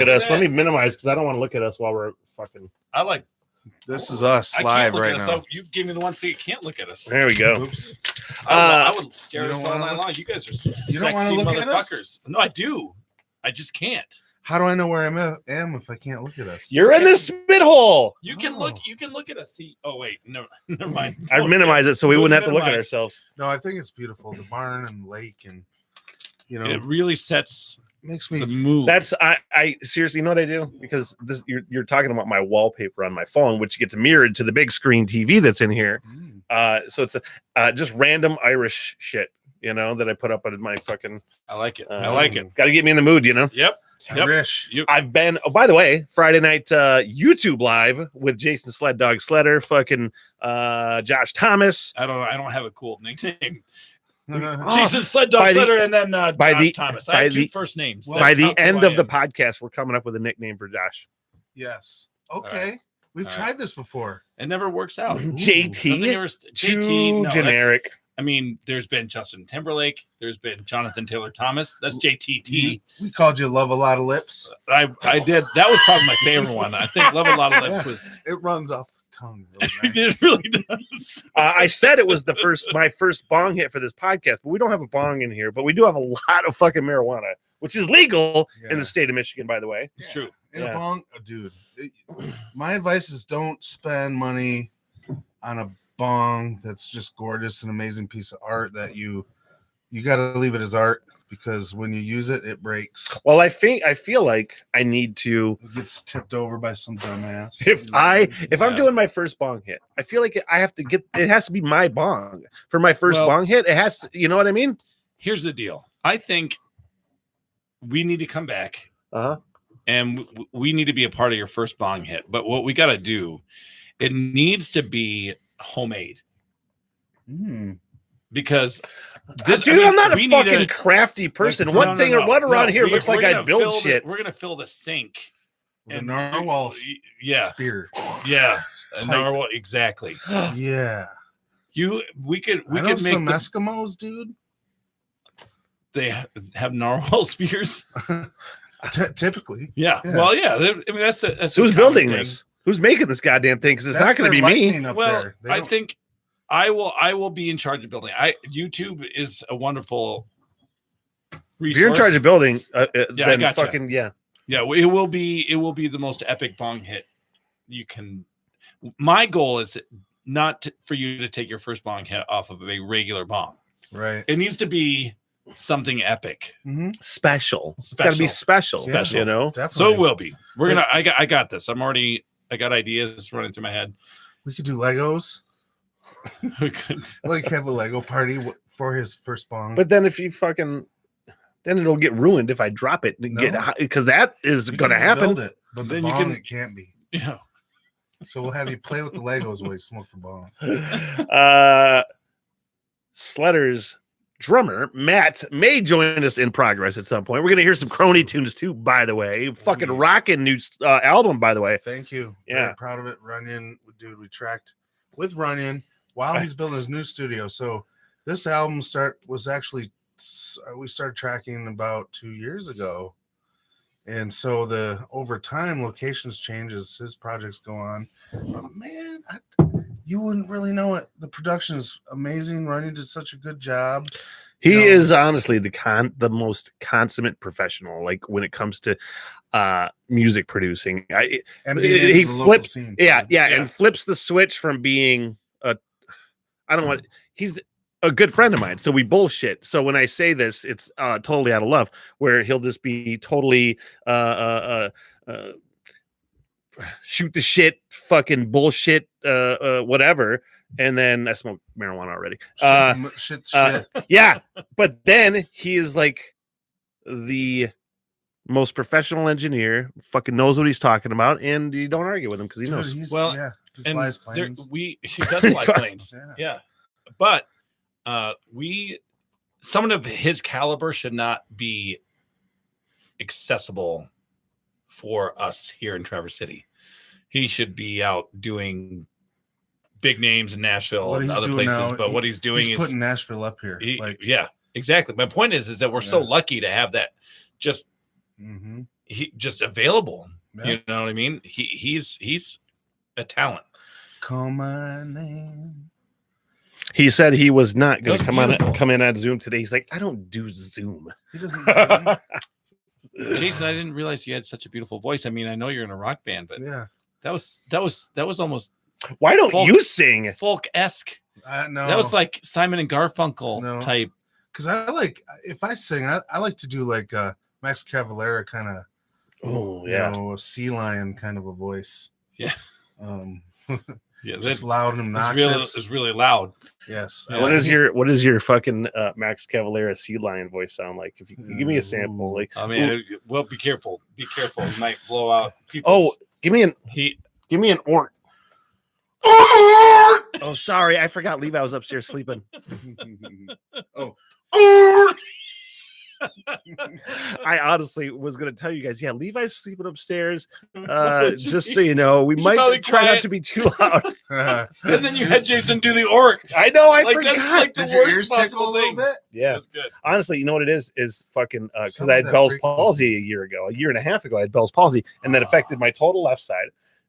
at us. Let me minimize because I don't want to look at us while we're fucking. I like. This is us live right now. You gave me the one so you can't look at us. There we go. Oops. I would stare at us all night long. You guys are sexy motherfuckers. No, I do. I just can't. How do I know where I am if I can't look at us? You're in this spit hole. You can look. You can look at us. See. Oh wait, no, never mind. I'd minimize it so we wouldn't have to look at ourselves. No, I think it's beautiful. The barn and lake, and it really sets. Makes me the mood. That's I seriously, you know what I do? Because this you're talking about my wallpaper on my phone, which gets mirrored to the big screen TV that's in here. So it's just random Irish shit, that I put up on my fucking. I like it. I like it. Got to get me in the mood, Yep. Irish. I've been. Oh, by the way, Friday night YouTube live with Jason Sled Dog Sleder, fucking Josh Thomas. I don't have a cool nickname. Jason Sled Dog Sleder and then Josh Thomas. I have two first names. Well, by the end of the podcast, we're coming up with a nickname for Josh. Yes. Okay. Right. We've tried this before. It never works out. JT. Too generic. I mean, there's been Justin Timberlake. There's been Jonathan Taylor Thomas. That's JTT. We called you Love a Lot of Lips. I did. That was probably my favorite one. I think Love a Lot of Lips was. It runs off the tongue. Really It nice. really does. I said it was my first bong hit for this podcast, but we don't have a bong in here. But we do have a lot of fucking marijuana, which is legal in the state of Michigan, by the way. It's true. In a bong, dude. My advice is don't spend money on a bong that's just gorgeous, an amazing piece of art that you got to leave it as art, because when you use it, it breaks. Well, I feel like I need to. It gets tipped over by some dumbass. If I'm doing my first bong hit, I feel like I have to get. It has to be my bong for my first bong hit. It has to. You know what I mean? Here's the deal. I think we need to come back. And we need to be a part of your first bong hit. But what we got to do, it needs to be homemade. Because I'm not a fucking crafty person. Like, one thing around here looks like I build shit. We're gonna fill the sink. And narwhal spear. Yeah. A narwhal, exactly. Yeah. We could make some Eskimos, dude. They have narwhal spears. Typically. Yeah. Well, yeah. I mean, that's who's building this? Who's making this goddamn thing? Because it's not going to be me. Well, I think I will be in charge of building. YouTube is a wonderful resource. If you're in charge of building, then gotcha. fucking yeah. Yeah, it will be the most epic bong hit you can. My goal is not for you to take your first bong hit off of a regular bong. Right. It needs to be something epic, special. It's got to be special. You know. Definitely. So it will be. We're gonna. I got this. I got ideas running through my head. We could do Legos. We could have a Lego party for his first bong. But then if you fucking, then it'll get ruined if I drop it and because that is going to happen. Build it, but then it can't be. Yeah. So we'll have you play with the Legos while you smoke the bong. Sleder's drummer Matt may join us in progress at some point. We're gonna hear some Kronie tunes too, by the way. Fucking rocking new album, by the way. Thank you. Yeah, very proud of it. Runyon, dude, we tracked with Runyon while he's building his new studio. So this album was actually we started tracking about 2 years ago, and so over time locations change as his projects go on. But man, you wouldn't really know it. The production is amazing. Runyon did such a good job. He is honestly the most consummate professional. Like when it comes to music producing, he flips, and flips the switch from being he's a good friend of mine. So we bullshit. So when I say this, it's totally out of love. Where he'll just be totally shoot the shit, fucking bullshit, whatever. And then I smoke marijuana already. Shit. Yeah, but then he is like the most professional engineer. Fucking knows what he's talking about, and you don't argue with him because he knows. He flies planes. He does fly planes. Yeah, but someone of his caliber should not be accessible for us here in Traverse City. He should be out doing big names in Nashville and other places. Now, but what he's doing is putting Nashville up here. Yeah, exactly. My point is that we're so lucky to have that. Just he just available. Yeah. You know what I mean? He's a talent. Call my name. He said he was not going That's to come in on Zoom today. He's like, I don't do Zoom. He doesn't. Zoom. Jason, I didn't realize you had such a beautiful voice. I mean, I know you're in a rock band, but Yeah. that was almost Why don't folk- you sing? folk-esque. No. That was like Simon and Garfunkel type. Because I like, if I sing, I like to do like Max Cavalera kind of, Oh, yeah. a sea lion kind of a voice. Yeah. Yeah, That's just loud and obnoxious. It's really loud. Yes. Yeah. What is your fucking Max Cavalera sea lion voice sound like? If you can give me a sample, like I mean, well, be careful. Be careful. You might blow out people. oh, give me an orc. Oh, sorry, I forgot Levi was upstairs sleeping. Oh. I honestly was going to tell you guys, yeah, Levi's sleeping upstairs. Just so you know, we might try not to be too loud. And then you had Jason do the orc. I know, I Like, forgot. that's like the Did your worst ears tickle a possible little thing. bit? Yeah, That's good. honestly, you know what it is fucking because Some I of had that Bell's frequency. palsy a year and a half ago. I had Bell's palsy, and that affected my total left side.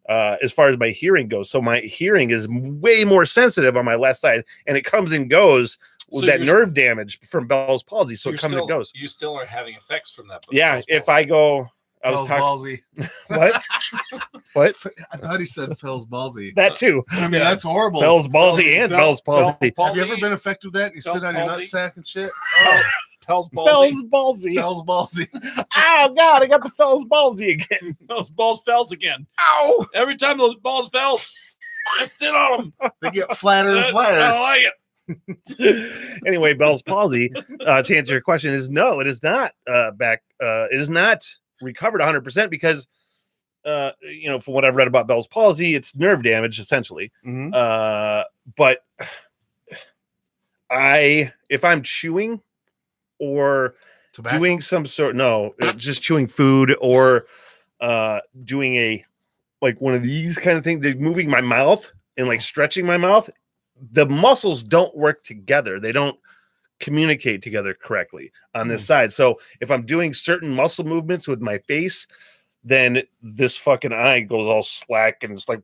As far as my hearing goes, so my hearing is way more sensitive on my left side, and it comes and goes with So that you're- nerve damage from Bell's palsy. So You're it comes and goes. You still are having effects from that. Yeah, if I go, I was Phil's talking. ballsy. What? What? I thought he said Phil's ballsy. That too. I mean, that's horrible. Bell's ballsy and Bell's palsy. Have you ever been affected with that? And you sit on your palsy? nutsack and shit. Pell's ballsy? Bell's ballsy. Phil's ballsy. Oh God, I got the Bell's ballsy again. Those balls fells again. Ow! Every time those balls fell, I sit on them. They get flatter and I flatter. don't like it. Anyway, Bell's palsy, to answer your question, is no, it is not back. It is not recovered 100% because, from what I've read about Bell's palsy, it's nerve damage essentially. Mhm. But if I'm chewing or Tobacco? doing some sort, just chewing food or doing one of these kind of things, moving my mouth and like stretching my mouth, the muscles don't work together. They don't communicate together correctly on this side. So if I'm doing certain muscle movements with my face, then this fucking eye goes all slack and it's like,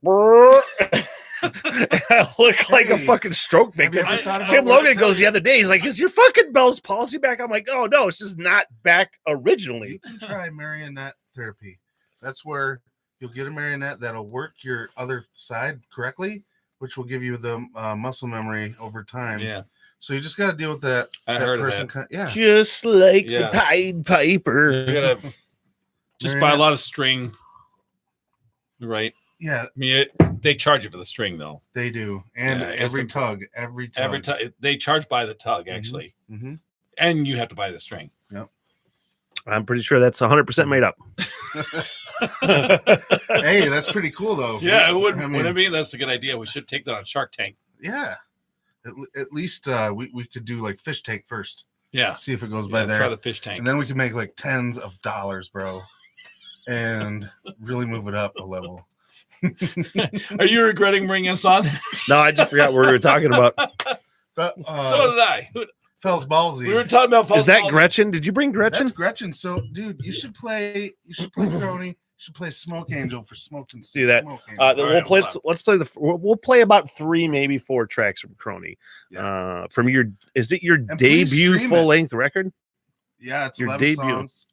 I look like a fucking stroke victim. Have you ever thought about Tim what Logan it's goes like? the other day. He's like, "Is your fucking Bell's palsy back?" I'm like, "Oh no, it's just not back originally." You can try marionette therapy. That's where you'll get a marionette that'll work your other side correctly, which will give you the muscle memory over time. Yeah. So you just got to deal with that. I that heard of person. that. Yeah. Just like Yeah. the Pied Piper. You gotta just buy a lot of string, right? Yeah, I mean, they charge you for the string though. they do. And Yeah, every it's tug, every tug. Every time they charge by the tug, actually, Mm-hmm. and you have to buy the string. I'm pretty sure that's 100% made up. Hey, that's pretty cool though. Yeah, it would. I mean, Wouldn't it be? That's a good idea. We should take that on Shark Tank. yeah. At least we could do like fish tank first. Yeah, See if it goes by try there. the fish tank. And then we can make like tens of dollars, bro. And really move it up a level. Are you regretting bringing us on? No, I just forgot what we were talking about. But So did I. Fell's ballsy. We were talking about. Is that Gretchen? Did you bring Gretchen? That's Gretchen. So, dude, you should play Kronie. You should play Smoke Angel for smoking. Do that. Smoke Angel. We'll right, play. hold Let's play we'll play about 3, maybe 4 tracks from Kronie. Yeah. From your, is it your please debut stream full length record? Yeah, it's your 11 debut. songs.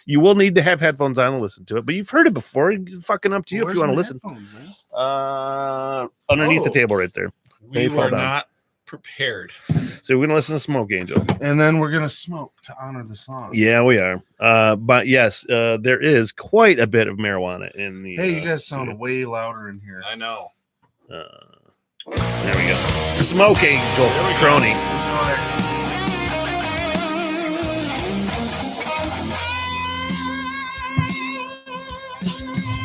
You will need to have headphones on to listen to it, but you've heard it before. Fucking up to you if Where's you want to my listen. headphones, man? Underneath the Oh. table right there. We They fall were down. not prepared. So we're gonna listen to Smoke Angel. And then we're gonna smoke to honor the song. Yeah, we are. But yes, there is quite a bit of marijuana in the. Hey, you guys sound studio. way louder in here. I know. There we go. Smoke Angel from Kronie.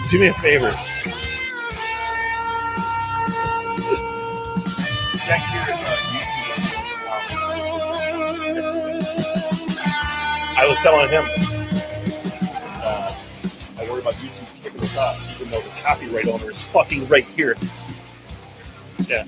Do me a favor. Check your I was telling him I worry about YouTube kicking us off, even though the copyright owner is fucking right here. Yeah.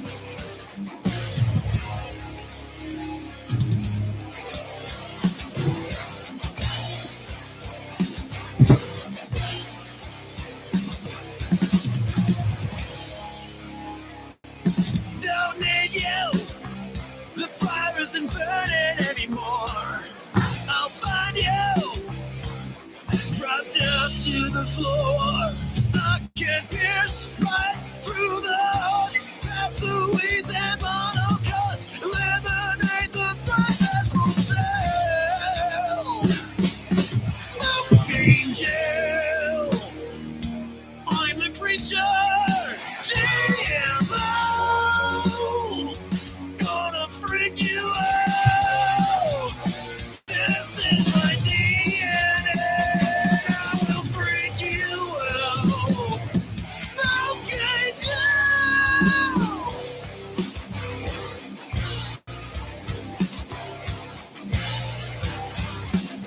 to the floor. I can pierce right through the heart. Pass the weeds and monocuts. Eliminate the threat that's for sale. Smoke angel. I'm the creature. GMO. Gonna freak you out. This is my DNA. I will freak you out. Smoke angel.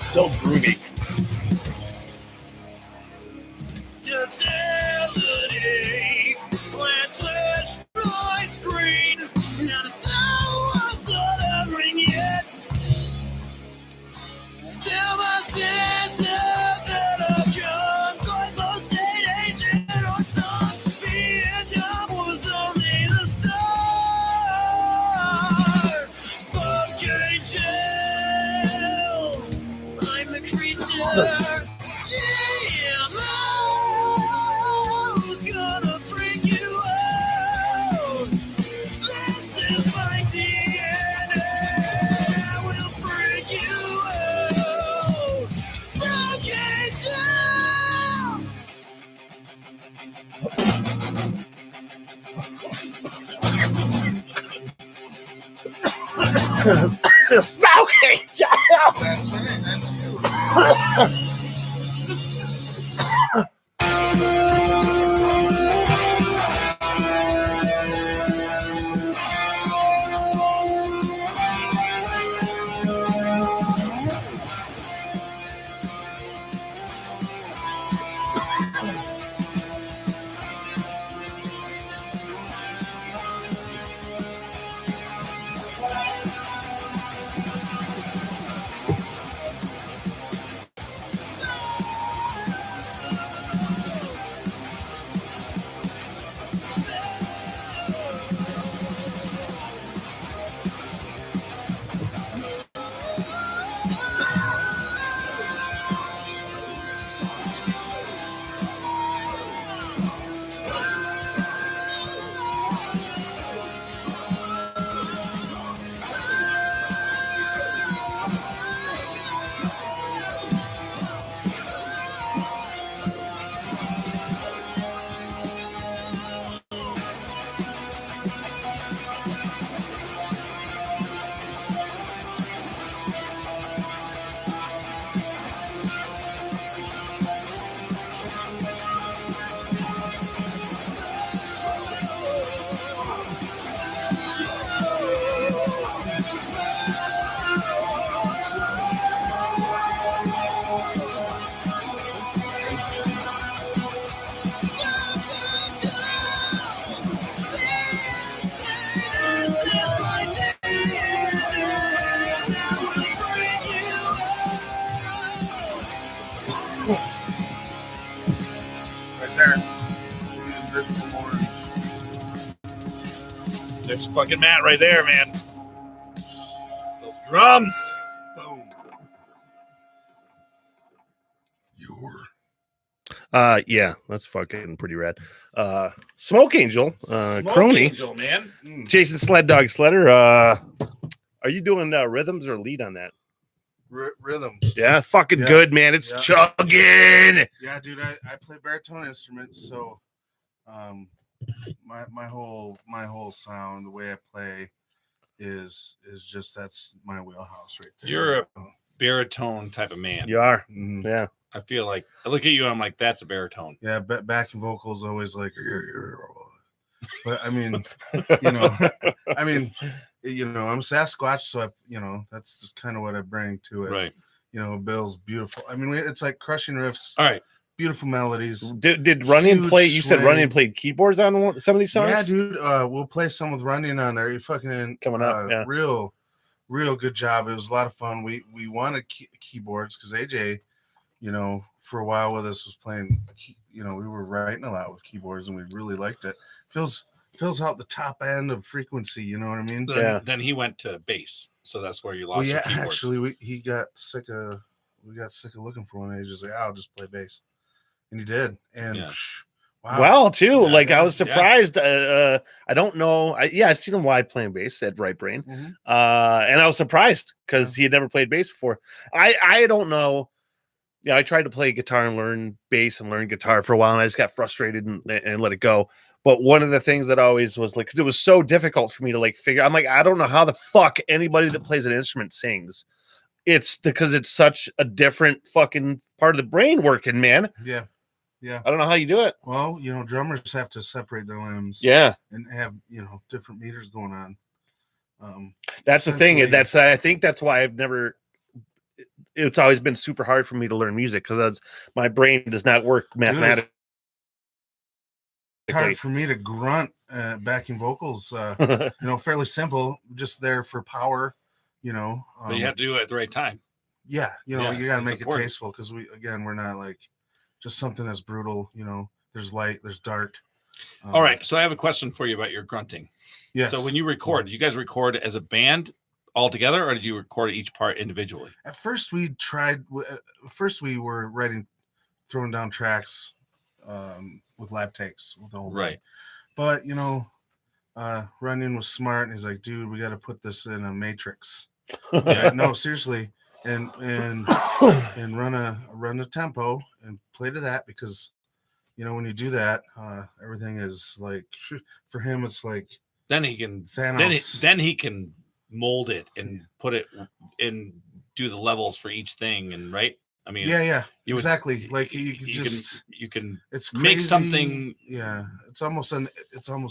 So groovy. Totality. Plant destroy screen. Not a soul was uttering yet. Tell my senses that I've come. Glyphosate agent or stop. Vietnam was only the start. Smoke angel. I'm the creature. GMO's gonna freak you out. This is my DNA. I will freak you out. Smoke angel. The smoke angel. That's right. That's you. Right there. Invisible orange. There's fucking Matt right there, man. Those drums. Boom. Your. Yeah, that's fucking pretty rad. Smoke Angel, Smoke Kronie, Angel, man. Jason Sled Dog Sleder. Are you doing rhythms or lead on that? Rhythms. Yeah, fucking Yeah. good, man. It's Yeah. chugging. Yeah, dude, I play baritone instruments, so my whole sound, the way I play is just that's my wheelhouse right there. You're a baritone type of man. You are. Mhm. Yeah. I feel like I look at you, I'm like, that's a baritone. Yeah, backing vocals always like, but I mean, you know, I'm Sasquatch, so that's just kind of what I bring to it. Right. You know, Bill's beautiful. I mean, it's like crushing riffs. All right. Beautiful melodies. Did Runyon Huge play? You said swing. Runyon played keyboards on some of these songs. Yeah, dude. We'll play some with Runyon on there. You fucking Coming up, yeah. real good job. It was a lot of fun. We wanted keyboards because AJ, for a while with us was playing. We were writing a lot with keyboards, and we really liked it. Fills out the top end of frequency. You know what I mean? Then he went to bass, so that's where you lost. Well, your yeah, keyboards. actually, we got sick of looking for one. And he's just like, I'll just play bass. And he did. And Yeah. wow. Well, too. Yeah. Like I was Yeah. surprised. I don't know. I've seen him live playing bass at Right Brain. Mhm. And I was surprised because he had never played bass before. I don't know. Yeah, I tried to play guitar and learn bass and learn guitar for a while, and I just got frustrated and let it go. But one of the things that always was like, because it was so difficult for me to like figure. I'm like, I don't know how the fuck anybody that plays an instrument sings. It's because it's such a different fucking part of the brain working, man. Yeah. Yeah. I don't know how you do it. Well, drummers have to separate their limbs. Yeah. And have, different meters going on. That's the thing. Essentially- I think that's why I've never. It's always been super hard for me to learn music because my brain does not work mathematically. It's hard for me to grunt backing vocals. Fairly simple, just there for power. But you have to do it at the right time. Yeah, you got to that's make important. it tasteful because we're not like just something that's brutal. There's light, there's dark. All right, so I have a question for you about your grunting. Yes. So when you record, do you guys record as a band all together, or did you record each part individually? At first we tried. First we were throwing down tracks with lab takes with the whole Right. thing. But Runyon was smart, and he's like, "Dude, we got to put this in a matrix." Yeah. No, seriously, and run a tempo and play to that because when you do that, everything is like for him. It's like Then he can Thanos. then he can mold it and put it and do the levels for each thing, and right. I mean, yeah, you would- exactly. Like you can it's make make something. Yeah, it's almost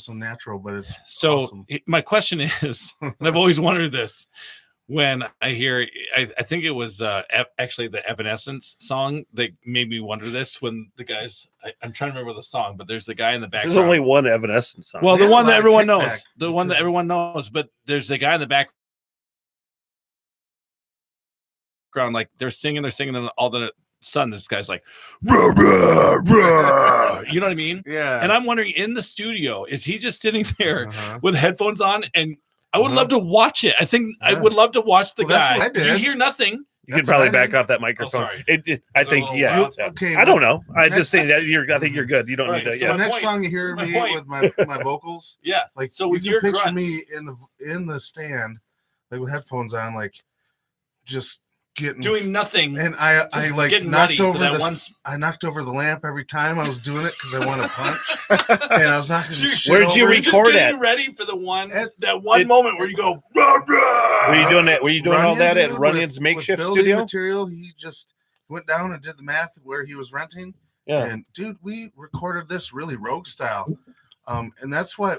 unnatural, but it's So awesome. my question is, and I've always wondered this. When I hear, I think it was actually the Evanescence song that made me wonder this. When the guys, I'm trying to remember the song, but there's the guy in the background. There's only one Evanescence song. Well, They the have one a that lot of everyone kickback knows, the one that because- everyone knows, but there's a guy in the background, like they're singing, and all of a sudden this guy's like, "Rah, rah, rah." You know what I mean? Yeah, And I'm wondering, in the studio, is he just sitting there Uh-huh. with headphones on? And I would Uh-huh. love to watch it. I think I Yeah. would love to watch the Well, that's guy. what I did. You hear nothing. You could That's probably what I back did. off that microphone. sorry. I Was think, it a little yeah. loud? Yeah. Okay, I don't know. I next- just saying that I think you're good. You don't Right, need to. so Yeah. The my next point- song you hear my me point- with my vocals, Yeah. like So you with can your picture grunts, me in the stand, like with headphones on, like just getting doing nothing, and I just like getting ready knocked for over that the one. I knocked over the lamp every time I was doing it because I want to punch, and I was knocking Sure. shit Where'd you over. Just record getting at? ready for the one At- moment where you go. Rah, rah. Were you doing that? Were you doing all Runyon, that at dude, Runyon's with makeshift building studio? material? He just went down and did the math where he was renting. Yeah. And dude, we recorded this really rogue style. And that's what's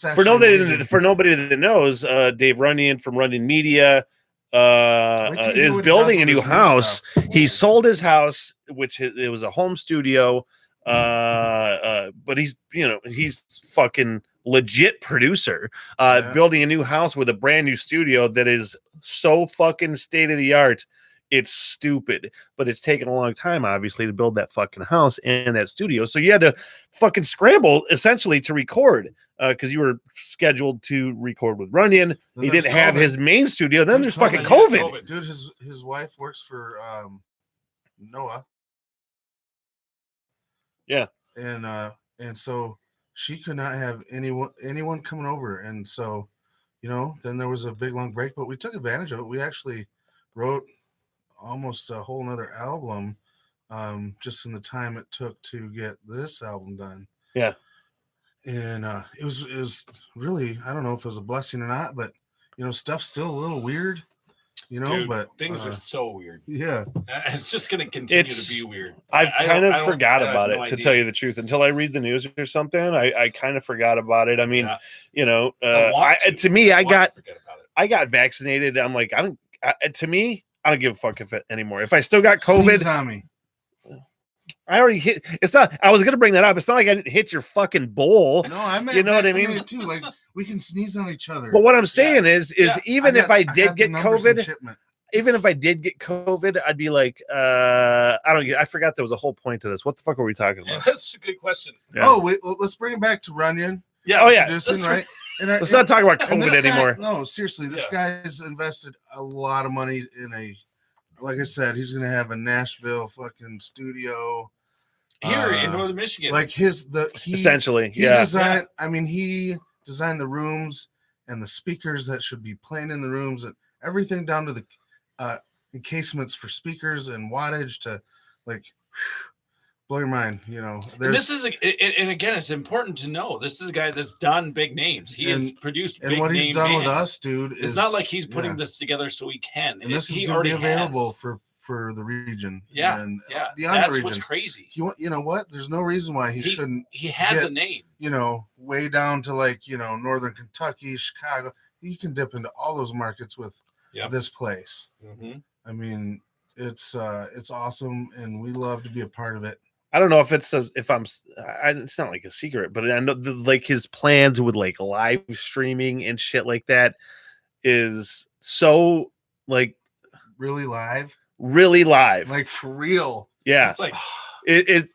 actually For amazing. nobody that knows, Dave Runyon from Runyon Media Wait till you hear is what he building does a new with his house. stuff. He sold his house, which it was a home studio. But he's fucking legit producer. Yeah. Building a new house with a brand new studio that is so fucking state of the art. It's stupid, but it's taken a long time, obviously, to build that fucking house and that studio. So you had to fucking scramble essentially to record because you were scheduled to record with Runyon. Then He there's didn't have COVID. his main studio. Then There's there's fucking COVID. COVID. Dude, his wife works for Noah. Yeah. And so she could not have anyone coming over. And so, then there was a big long break, but we took advantage of it. We actually wrote almost a whole nother album just in the time it took to get this album done. Yeah. And it was really, I don't know if it was a blessing or not, but stuff's still a little weird, Dude, but things are so weird. yeah. It's just going to continue It's- to be weird. I've I kind don't- of forgot I have about no it, to idea. tell you the truth. Until I read the news or something, I kind of forgot about it. I mean, Yeah. To me, I want to got forget about it. I got vaccinated. I'm like, I don't give a fuck if it anymore. If I still got COVID, Sneeze on me. I already hit. It's not. I was gonna bring that up. It's not like I didn't hit your fucking bowl. No, I meant You know what I mean? vaccinated too. Like we can sneeze on each other. But what I'm saying is Yeah. even if I got did the get numbers in COVID, shipment. even if I did get COVID, I'd be like, I forgot there was a whole point to this. What the fuck were we talking Yeah, about? that's a good question. Yeah. Oh, wait, well, let's bring it back to Runyon. Yeah. Oh, yeah. Producing, That's right? And Let's not talk about and this COVID guy- anymore. No, seriously, this guy's invested a lot of money in like I said, he's gonna have a Nashville fucking studio. here in Northern Michigan. Like essentially, he yeah. designed. I mean, he designed the rooms and the speakers that should be playing in the rooms and everything down to the encasements for speakers and wattage to like blow your mind. You know, and this is and again, it's important to know this is a guy that's done big names. He has produced big and what he's name done bands. with us, dude. It's not like he's putting this together so he can. And this is going to be available for the region. Yeah, and beyond that's the region. What's crazy. You know what? There's no reason why he shouldn't. He has a name. You know, way down to like northern Kentucky, Chicago. He can dip into all those markets with this place. Mm-hmm. I mean, it's awesome, and we love to be a part of it. I don't know if it's it's not like a secret, but I know like his plans with like live streaming and shit like that is so like really live, like for real. Yeah, it's like it.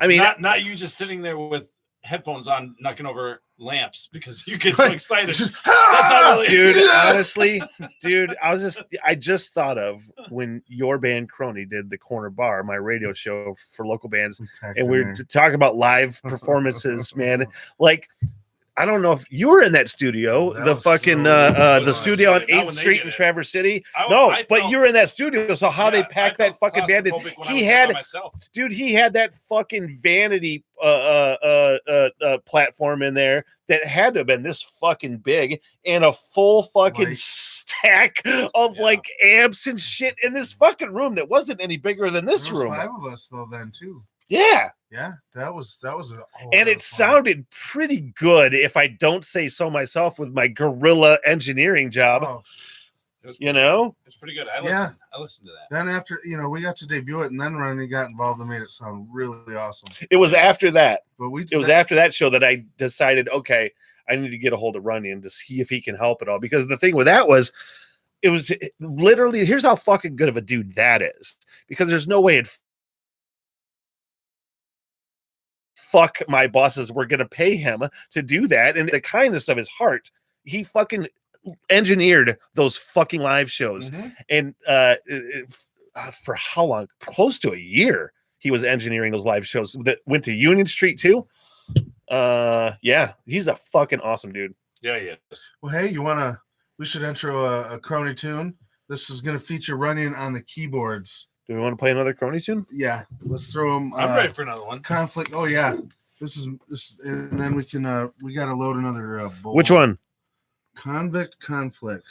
I mean, not you just sitting there with headphones on, knocking over lamps because you get so excited. Just, that's not really, dude. Honestly, dude, I just thought of when your band Kronie did the Corner Bar, my radio show for local bands, and we were talking about live performances, man. Like, I don't know if you were in that studio, the fucking the studio on 8th Street in Traverse City. But you were in that studio, so how they packed that fucking band in. He had that fucking vanity platform in there that had to have been this fucking big, and a full fucking stack of like amps and shit in this fucking room that wasn't any bigger than this room. 5 of us though then too. Yeah, that was and it sounded pretty good, if I don't say so myself, with my guerrilla engineering job. It's pretty good. I listened to that. Then after we got to debut it, and then Ronnie got involved and made it sound really awesome. It was after that. But after that show that I decided, okay, I need to get a hold of Ronnie and to see if he can help at all. Because the thing with that was, it was literally, here's how fucking good of a dude that is. Because there's no way fuck my bosses were going to pay him to do that. And the kindness of his heart, he fucking engineered those fucking live shows. Mm-hmm. And for how long? Close to a year he was engineering those live shows that went to Union Street too. He's a fucking awesome dude. Yeah, he is. Well, hey, we should intro a Kronie tune. This is going to feature running on the keyboards. Do we want to play another Kronie tune? Yeah, let's throw them. I'm ready for another one. Conflict. Oh yeah, this is, and then we can we got to load another. Bowl. Which one? Convict Conflict,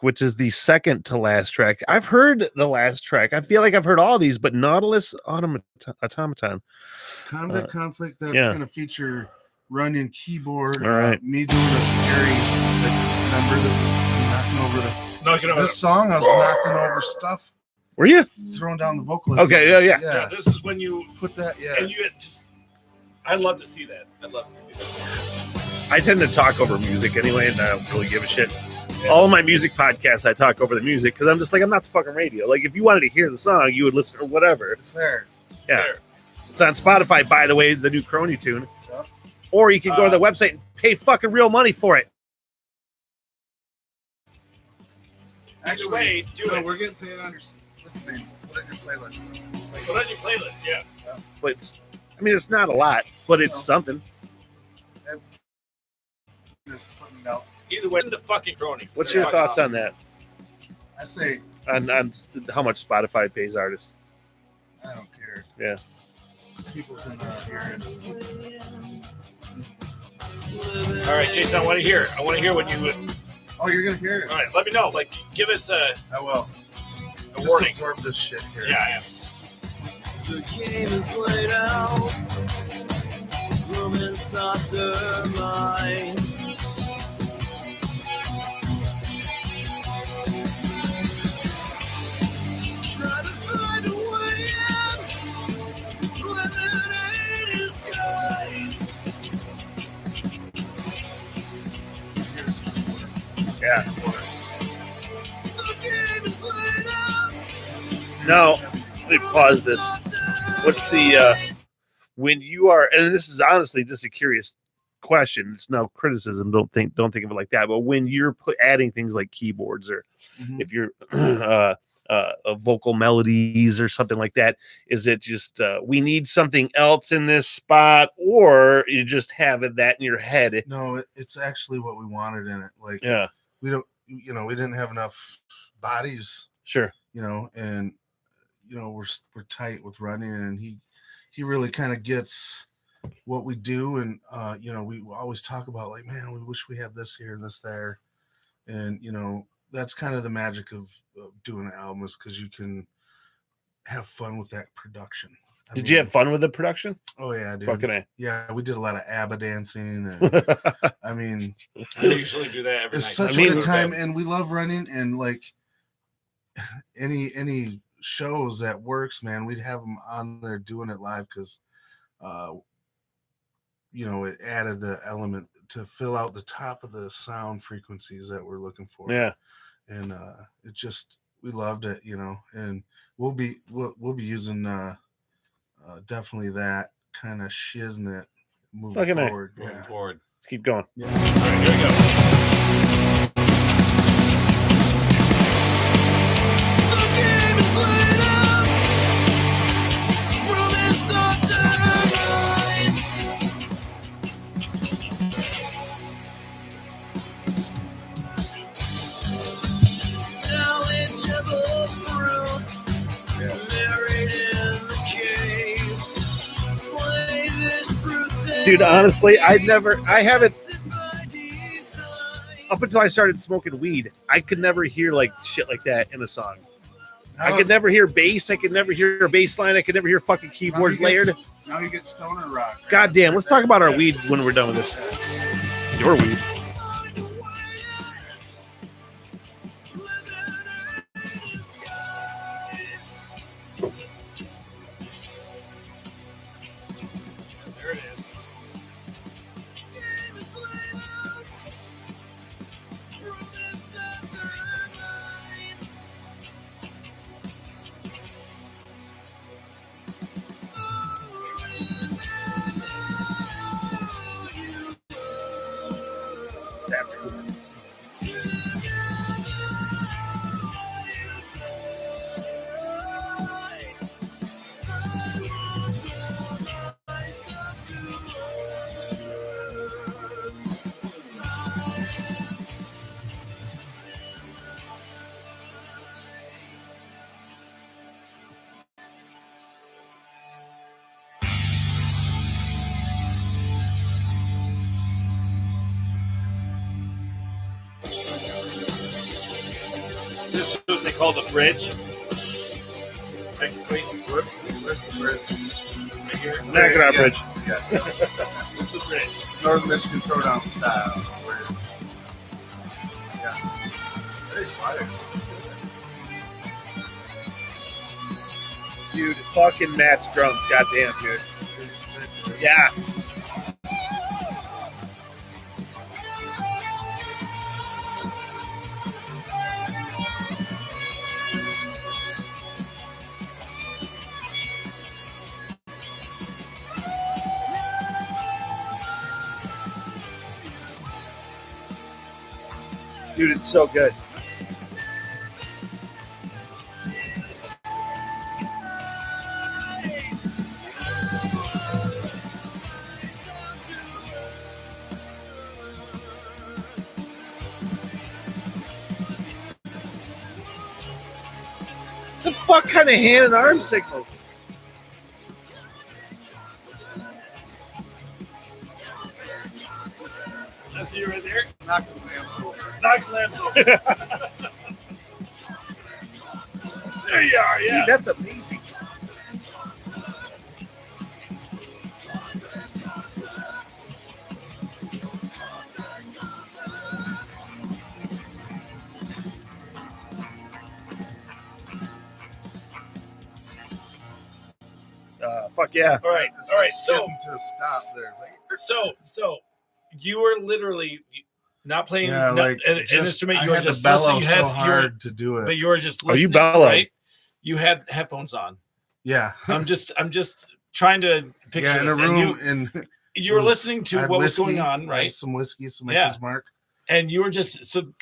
which is the second to last track. I've heard the last track. I feel like I've heard all these, but Nautilus Automaton. Convict Conflict. That's going to feature running keyboard. All right. Me doing a scary number that knocking over this song. I was knocking over stuff. Were you throwing down the vocal? Okay, yeah. This is when you put that. Yeah, and you just. I'd love to see that. I tend to talk over music anyway, and I don't really give a shit. Yeah. All my music podcasts, I talk over the music because I'm just like, I'm not the fucking radio. Like, if you wanted to hear the song, you would listen or whatever. It's there. Yeah. It's on Spotify, by the way, the new Kronie tune. Yeah. Or you can go to the website and pay fucking real money for it. Actually, we're getting paid on your listening. Put on your playlist. Put on your playlist, yeah. But it's not a lot, but it's something. Just putting it out. Either way, the fucking Kronie. What's your thoughts on that? I say on how much Spotify pays artists. I don't care. Yeah. People can hear it. All right, Jason, I want to hear. when you. Oh, you're gonna hear it. All right, let me know. Like, give us a. I will. A warning. Absorb this shit here. Yeah. The game is laid out. Room and softer mind. Try to find a way in when it ain't disguise. Yeah. The game is laid out. No, they pause this. What's the when you are, and this is honestly just a curious question. It's no criticism. Don't think of it like that. But when you're adding things like keyboards, or if you're vocal melodies or something like that? Is it just we need something else in this spot, or you just have that in your head? No, it's actually what we wanted in it. Like, Yeah, we don't, we didn't have enough bodies, sure. And we're tight with running, and he really kind of gets what we do, and we always talk about, like, man, we wish we had this here and this there, and that's kind of the magic of doing an album, is because you can have fun with that production. Did you have fun with the production? Oh yeah, dude. Fucking A. Yeah, we did a lot of ABBA dancing, and I mean, I usually do that every it's night. such a good time, and we love running, and like any shows that works, man, we'd have them on there doing it live, because it added the element to fill out the top of the sound frequencies that we're looking for. Yeah. And it just, we loved it, and we'll be using definitely that kind of shiznit moving forward. Moving forward. Let's keep going. Yeah. All right, here we go. The game is lit up from its afterlights. Knowledgeable fruit, buried in the cave. Slay this brutality. Dude, honestly, I haven't, up until I started smoking weed, I could never hear like shit like that in a song. I could never hear bass. I could never hear a bass line. I could never hear fucking keyboards layered. Now you get stoner rock. God damn, let's talk about our weed when we're done with this. Your weed. There it is. That's cool. This is what they call the bridge. Where's the bridge? Right here? Mackinac Bridge. Yes. What's the bridge? North Michigan Throwdown style. Yeah. Very quiet. Dude, fucking Matt's drums. Goddamn, dude. Yeah. Dude, it's so good. The fuck kind of hand and arm signals? That's you right there. Knock the lamps over. Knock lamps over. There you are, yeah. Dude, that's amazing. Fuck yeah. All right, It's all like right. So, sitting to stop there. It's like, so you were literally not playing an just- instrument. I You were had to just bellow listening. so hard to do it. But you were just Oh, you listening. bellow. Right? You had headphones on. Yeah. I'm just trying to picture Yeah, in a this. room, And and you were listening to I had what was whiskey, going on, I had right? some whiskey, some Yeah. Maker's Mark. And you were just so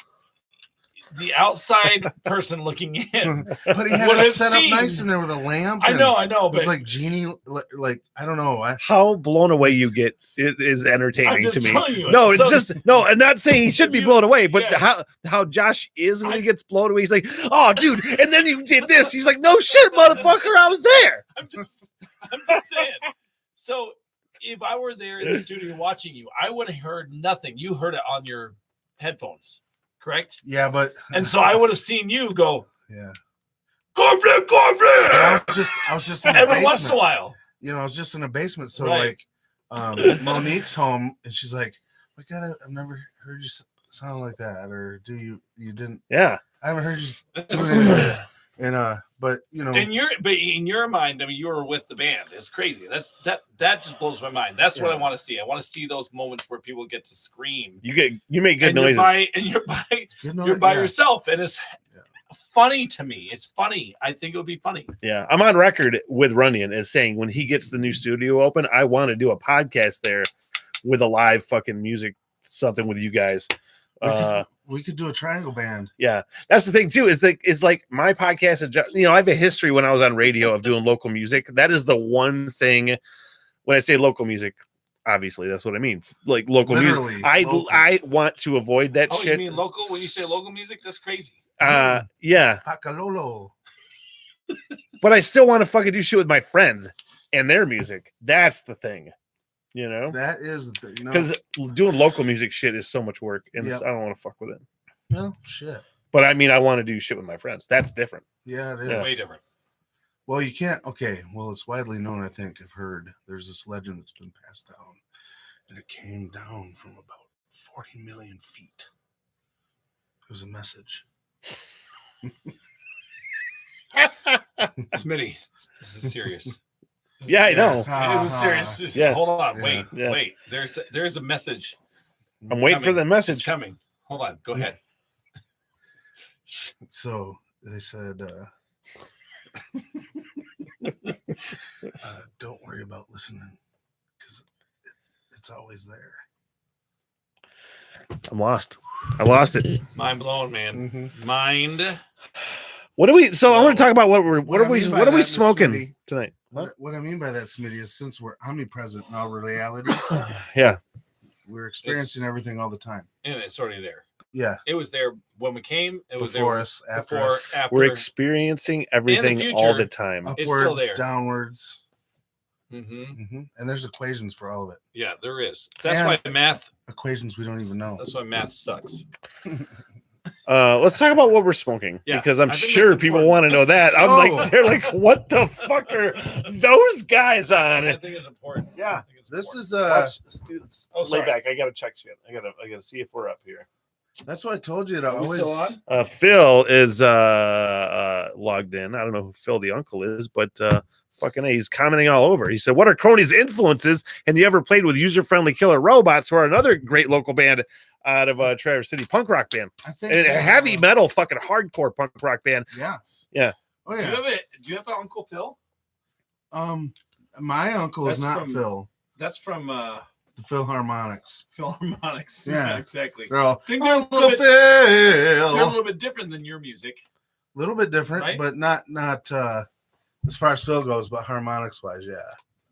the outside person looking in. But he had would it have set seen- up nice in there with a lamp. I and know, It was but like genie, like I don't know. How blown away you get it is I'm entertaining just to me. telling you. No, it's So- just no. I'm not saying he should If be you- blown away, but yeah. how Josh is when he gets blown away. He's like, "Oh, dude!" And then you did this. He's like, "No shit, motherfucker! I was there." I'm just saying. So if I were there in the studio watching you, I would have heard nothing. You heard it on your headphones, correct? Yeah, but And so I would have seen you go, yeah. Goblin! I was just in a Every once in a basement. while. You know, I was just in a basement. So Right. like, Monique's home, and she's like, "My God, I've never heard you sound like that." Or do you didn't? Yeah, I haven't heard you do anything. And but you know, In your mind, I mean, you were with the band. It's crazy. That just blows my mind. That's what I Yeah. want to see. I want to see those moments where people get to scream. you make good And noises. you're by good noise, you're by yeah. yourself, and it's funny to me. It's funny. I think it would be funny. Yeah, I'm on record with Runyon as saying when he gets the new studio open, I want to do a podcast there with a live fucking music something with you guys. We could do a triangle band. Yeah, that's the thing too. Is like my podcast is I have a history when I was on radio of doing local music. That is the one thing. When I say local music, obviously that's what I mean. Like local Literally, music. local. I want to avoid that Oh, shit. you mean local? When you say local music, that's crazy. Yeah, Pacalolo. but I still want to fucking do shit with my friends and their music. That's the thing, That is the thing. because doing local music shit is so much work, and Yep. I don't want to fuck with it. Well, shit. But I mean, I want to do shit with my friends. That's different. Yeah, it is. Yeah. Way different. Well, you can't. Okay. Well, it's widely known. I think I've heard there's this legend that's been passed down, and it came down from about 40 million feet. It was a message. Smitty, this is serious. Yeah, I know. Yes. It was serious. Just Yeah. Hold on. Yeah. Wait. There's a message. I'm waiting for coming. the It's message. coming. Hold on. Go ahead. So they said, don't worry about listening because it's always there. I'm lost. I lost it. Mind blown, man. Mm-hmm. Mind. What do we? So I want to talk about what I are we mean by what are we that, Miss smoking Smitty, tonight? What I mean by that, Smitty, is since we're omnipresent in our realities, Yeah, we're experiencing everything all the time. And it's already there. Yeah. It was there when we came. It was Before there us, after before, us. after. we're experiencing everything all future, the time. It's still Upwards, there. downwards. Mm-hmm. And there's equations for all of it. Yeah, there is. That's And- why math. Equations we don't even know. That's why math sucks. Let's talk about what we're smoking Yeah, because I'm I think sure that's people important. want to know that. I'm Oh. like, they're like, what the fuck are those guys on? I think it's important. Yeah. I think it's This important. is Let's do this. Oh, Lay sorry. back. I gotta check shit. I gotta see if we're up here. that's why I told you to Are we always still on? Phil is logged in. I don't know who Phil the uncle is, but fucking A, he's commenting all over. He said, "What are Kronie's influences? And you ever played with user-friendly Killer Robots, who are another great local band out of Traverse City, punk rock band, I think and a heavy metal, fucking hardcore punk rock band." Yes. Yeah. Oh Do yeah. you have an Uncle Phil? My uncle is That's not from- Phil. That's from The Philharmonics. Philharmonics. Yeah. Exactly. They're all Think they're a Uncle little They're a Phil. little bit different than your music. A little bit different, Right? but not as far as Phil goes, but harmonics wise, yeah.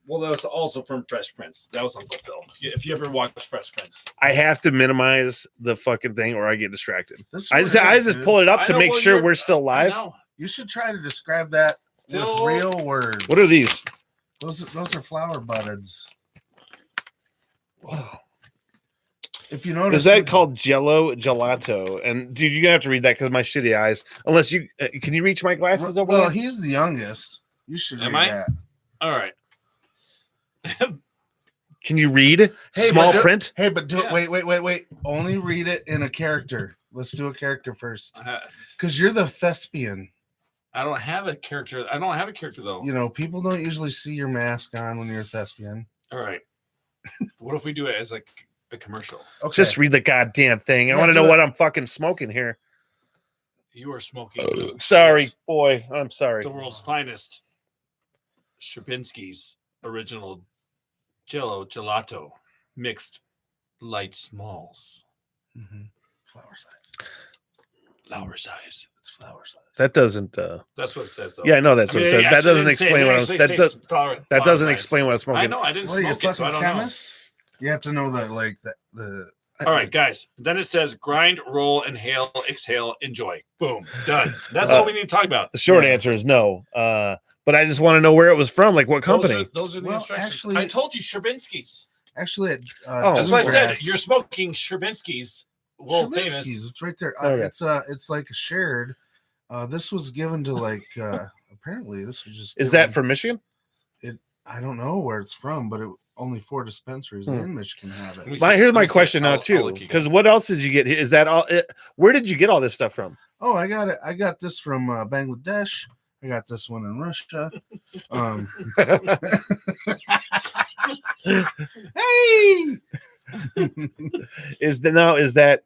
Well, that was also from Fresh Prince. That was Uncle Phil. If you ever watched Fresh Prince, I have to minimize the fucking thing, or I get distracted. This is I what just, it I is, just dude. pull it up I to know, make well, sure you're- we're still I live. know. You should try to describe that Phil- with real words. What are these? Those are flower buds. If you notice, Is that called Jello Gelato? And dude, you're gonna have to read that because my shitty eyes. Unless you can you reach my glasses over Well, there? he's the youngest. You should Am read I? that. All right. Can you read small but print? Hey, but do Yeah. wait. Only read it in a character. Let's do a character first. I Because you're the thespian. don't have a character. I don't have a character though. You know, people don't usually see your mask on when you're a thespian. All right. What if we do it as like a commercial? Okay. Just read the goddamn thing. I Yeah, want to do know it. what I'm fucking smoking here. You are smoking. Sorry, boy. I'm sorry. The world's finest. Shapinsky's original Jello Gelato mixed light smalls. Mhm. Flower size. flower size. It's flower size. That doesn't. That's what it says, though. Yeah, I know that's what it says. That doesn't explain what I'm. That doesn't explain what I'm smoking. I know. I didn't What are you, smoke it, so I fucking don't chemist? You have to know that, like the. All right, guys. Then it says grind, roll, inhale, exhale, enjoy. Boom, done. That's all we need to talk about. The short answer is no. But I just want to know where it was from, like what company. Those are the instructions. Actually, I told you, Sherbinski's. Actually, That's what I said. Dewgrass. You're smoking Sherbinski's. World famous. Sherbinski's, it's right there. Okay. It's like a shared. This was given to like apparently this was just. Is that from Michigan? I don't know where it's from, but only 4 dispensaries in Michigan have it. Here's my question now too, because what else did you get? Is that all? Where did you get all this stuff from? Oh, I got it. I got this from Bangladesh. I got this one in Russia. Hey,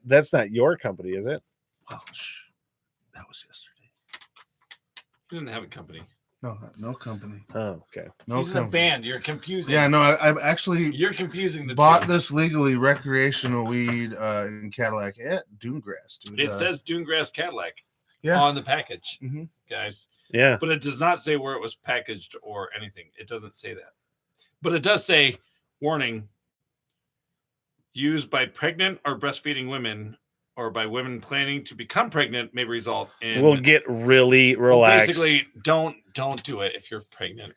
that's not your company, is it? well, that was yesterday. You didn't have a company. No company. Oh, okay. No He's in a company. band. You're confusing. Yeah, no, I've actually You're confusing the bought two. this legally recreational weed in Cadillac at Dunegrass, dude. It says Dunegrass Cadillac yeah. on the package, Mhm. guys. Yeah. But it does not say where it was packaged or anything. It doesn't say that. But it does say, warning, used by pregnant or breastfeeding women or by women planning to become pregnant may result in... We'll get really relaxed. Basically, don't do it if you're pregnant.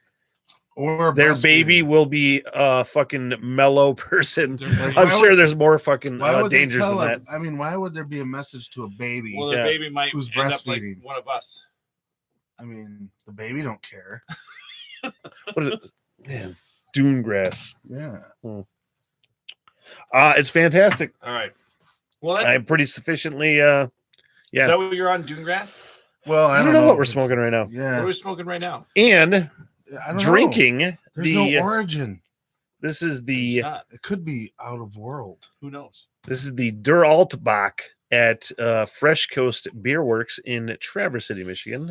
Or Their breastfeeding. baby will be a fucking mellow person. Like, I'm why sure would- there's more fucking Why would they dangers tell than that. I mean, why would there be a message to a baby? Well, the Yeah. baby might Who's end up like breastfeeding? one of us. I mean, the baby don't care. What is it? Man, dune grass. Yeah. It's fantastic. All right. Well, that's... I'm pretty sufficiently Is yeah. that what you're on, Dunegrass? Well, I don't know what we're if it's- smoking right now. What Yeah. are we smoking right now? And I don't drinking know. There's the no origin. this is It's the not. It could be out of world. Who knows? Der Altbach at Fresh Coast Beer Works in Traverse City, Michigan,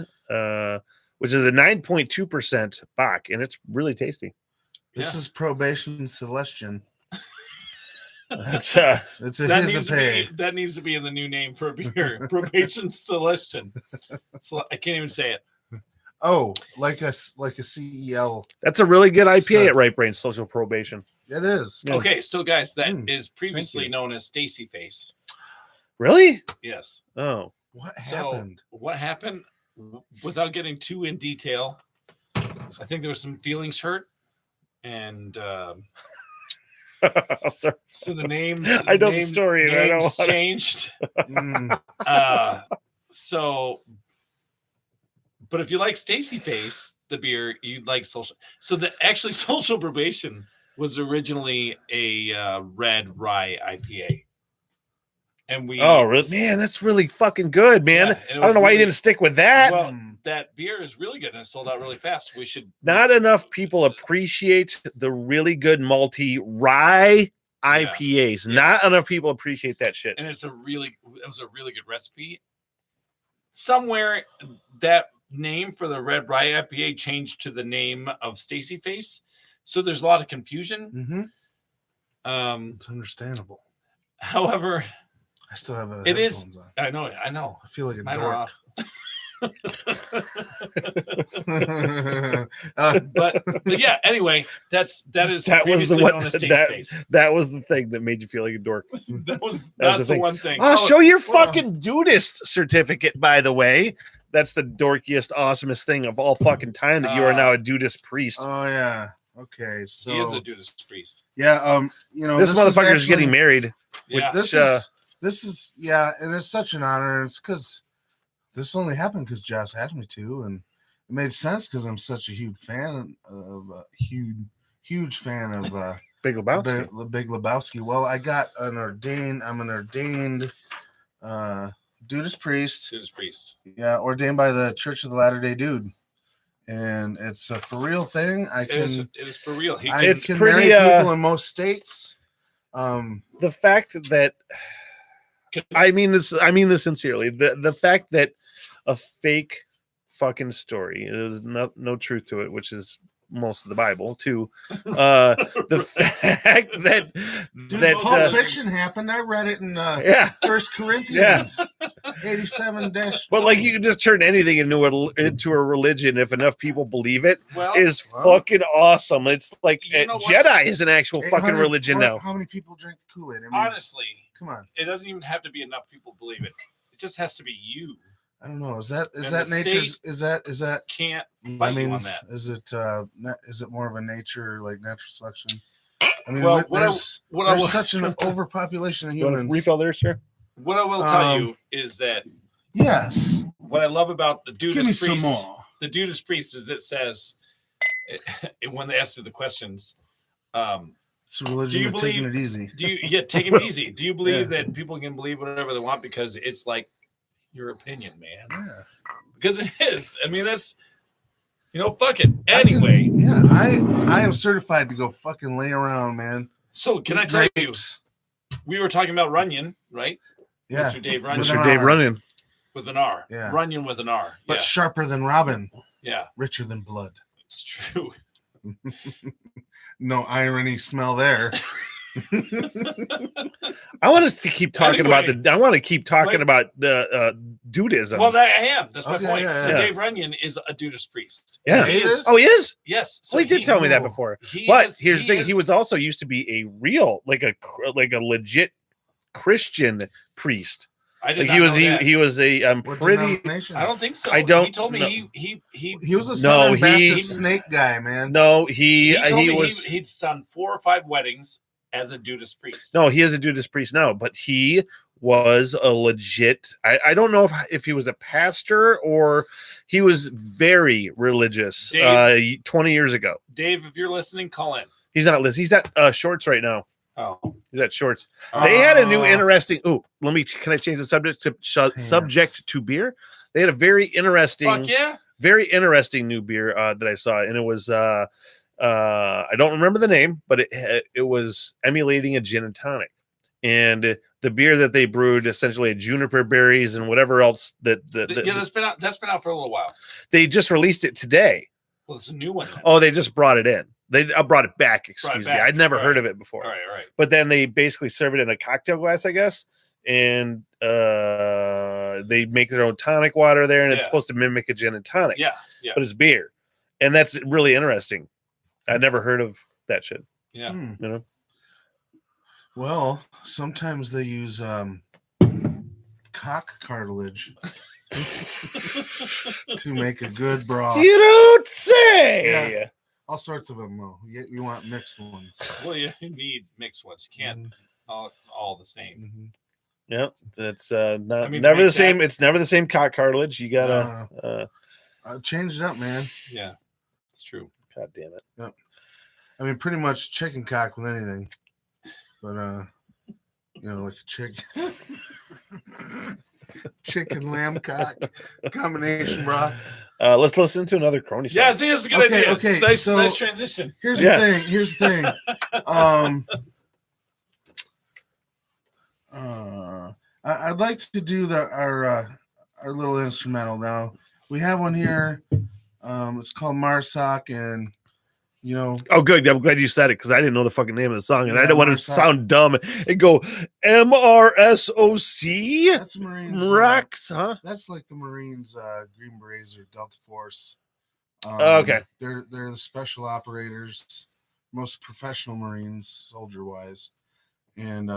which is a 9.2% Bach, and it's really tasty. This Yeah. is probation Celestian. It's It's That his needs, a pay. that needs to be in the new name for a beer. Probation Celestian. I can't even say it. Oh, like a CEL. that's a really good IPA So- at Right Brain Social Probation. It is. Yeah. Okay, so guys, that is Thank previously you. known as Stacy Face. Really? Yes. Oh, What So happened? what happened? Without getting too in detail, I think there was some feelings hurt, and sorry. so the names. I know the story, and I don't Names wanna- changed. Mm, So, but if you like Stacy Face, the beer, you'd like social. So actually Social Probation was originally a red rye IPA, and we Really? Man, that's really fucking good, man. Yeah, and it I don't was know why you really- didn't stick with that. Well, mm. that beer is really good and it sold out really fast. We should Not enough people appreciate the really good malty rye Yeah. IPAs. Yeah. Not enough people appreciate that shit. and it was a really good recipe. Somewhere that name for the red rye IPA changed to the name of Stacy Face, so there's a lot of confusion. Mhm. It's understandable. However, I still have a It is- headphones on. I know. I feel like a Mine are dork. off. Uh, But yeah, anyway, that is That was previously the one known as Stacy that, Face. that was the thing that made you feel like a dork. That's the the thing. one thing. I'll show your well. fucking dudist certificate, by the way. That's the dorkiest, awesomest thing of all fucking time that you are now a dudist priest. oh yeah. Okay. So He is a Judas priest. yeah. You know this is motherfucker's actually- getting married. Yeah. This is yeah, and it's such an honor. And it's because this only happened because Josh had me to, and it made sense because I'm such a huge fan of huge fan of Big Lebowski. the Big Lebowski. Well, I'm an ordained Dude's priest. Judas priest. Yeah, ordained by the Church of the Latter-day Dude. And it's a for real thing. It is for real. He I can, It's can pretty, marry people in most states. The fact that I mean this sincerely. The fact that a fake fucking story, there's no truth to it, which is most of the Bible. Two, the fact that Dude, Pulp Fiction happened. I read it in yeah. First Corinthians 87 But like you can just turn anything into a religion if enough people believe it. Well, is fucking awesome. It's like You know what? Jedi is an actual fucking religion now. How many people drink the Kool-Aid? I mean, honestly, come on. it doesn't even have to be enough people believe it. It just has to be you. I don't know. Is that And nature's? the Is that? Can't I fight mean, you on that. is it more of a nature like natural selection? I mean, Well, there's such an overpopulation of You want humans. to refill there, sir? What I will tell you is that Yes. what I love about the Give me Judas some Priest, more. the Judas Priest, is it says when they ask you the questions, It's a religion Do you of taking believe- it easy. do you take it easy? Do you believe that people can believe whatever they want because it's like your opinion, man? Yeah. Because it is. I mean, that's fuck it. Anyway, I am certified to go fucking lay around, man. so can I Eat tell you? grapes. We were talking about Runyon, right? Yeah. Mr. Dave Runyon. With Mr. an Dave R. Runyon. With an R. Yeah. Runyon with an R. But sharper than Robin, yeah, richer than blood. it's true. No irony smell there. I want us to keep talking Anyway, about I want to keep talking wait. about the dudism. Well, I am. That's my Okay, point. yeah, So yeah. Dave Runyon is a Judas priest. yeah. He is? Oh, he is. Yes. So Well, he did tell me that Oh. before. he But is- here's the thing: is- he was also used to be a real, like a legit Christian priest. I did Like not he was know that. he was a What pretty. denomination? I don't think so. I don't He told me know. he He was a Southern he- Baptist snake guy, man. No, he told he me was. he'd done 4 or 5 weddings as a Judas priest. No, he is a Judas priest now, but he was a legit. I don't know if he was a pastor or he was very religious. Dave? 20 years ago, Dave, if you're listening, call in. he's not listening. He's at Shorts right now. Oh, He's at Shorts. They had a new Uh, interesting. Oh, can I change the subject to subject to beer? They had a very interesting, fuck yeah! very interesting new beer that I saw, and it was I don't remember the name, but it was emulating a gin and tonic, and the beer that they brewed essentially had juniper berries and whatever else that Yeah, that's been out for a little while. they just released it today. Well, it's a new one. Then. Oh, they just brought it in. They brought it back. Excuse Brought it me, back. I'd never All heard right. of it before. All right. But then they basically serve it in a cocktail glass, I guess, and they make their own tonic water there, and it's Yeah. supposed to mimic a gin and tonic. Yeah. But it's beer, and that's really interesting. I'd never heard of that shit. Yeah. You know, Well, sometimes they use cock cartilage to make a good broth. you don't say. Yeah. All sorts of them, though. You want mixed ones. Well, you need mixed ones. You can't all the same. Mhm. Yeah, that's not I mean, never make the same. that- It's never the same cock cartilage. You gotta. Change it up, man. Yeah, it's true. God damn it. I mean, pretty much chicken cock with anything, but like a chicken, chicken lamb cock combination broth. Let's listen to another Kronie song. Yeah, I think that's a good idea. Okay, Nice, so- nice transition. Here's Yeah. the thing. Here's the thing. I'd like to do our little instrumental now. We have one here. It's called Marsoc, and Oh, good. I'm glad you said it because I didn't know the fucking name of the song, and I Yeah, didn't want to Marsoc. sound dumb and go MRSOC. that's Marines. Rocks, huh? That's like the Marines, Green Berets or Delta Force. Okay. They're the special operators, most professional Marines, soldier wise, and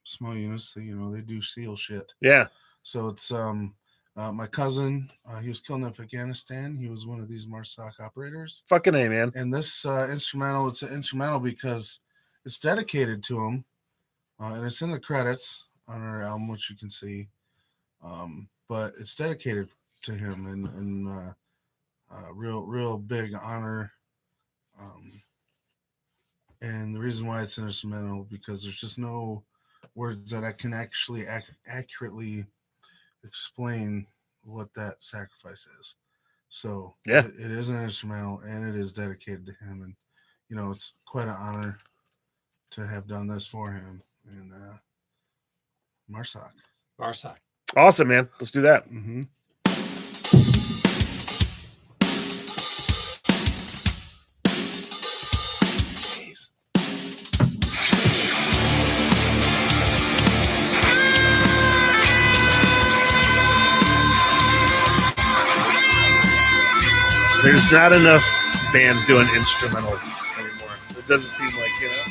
small units. They do SEAL shit. Yeah. So it's my cousin. He was killed in Afghanistan. He was one of these Marsoc operators. Fucking A, man. And this instrumental, it's an instrumental because it's dedicated to him, and it's in the credits on our album, which you can see. But it's dedicated to him, and real big honor. And the reason why it's an instrumental because there's just no words that I can actually accurately explain what that sacrifice is. So Yeah. it is an instrumental and it is dedicated to him, and it's quite an honor to have done this for him. And Marsoc. Marsoc. Awesome, man. Let's do that. There's not enough bands doing instrumentals anymore. It doesn't seem like, you know.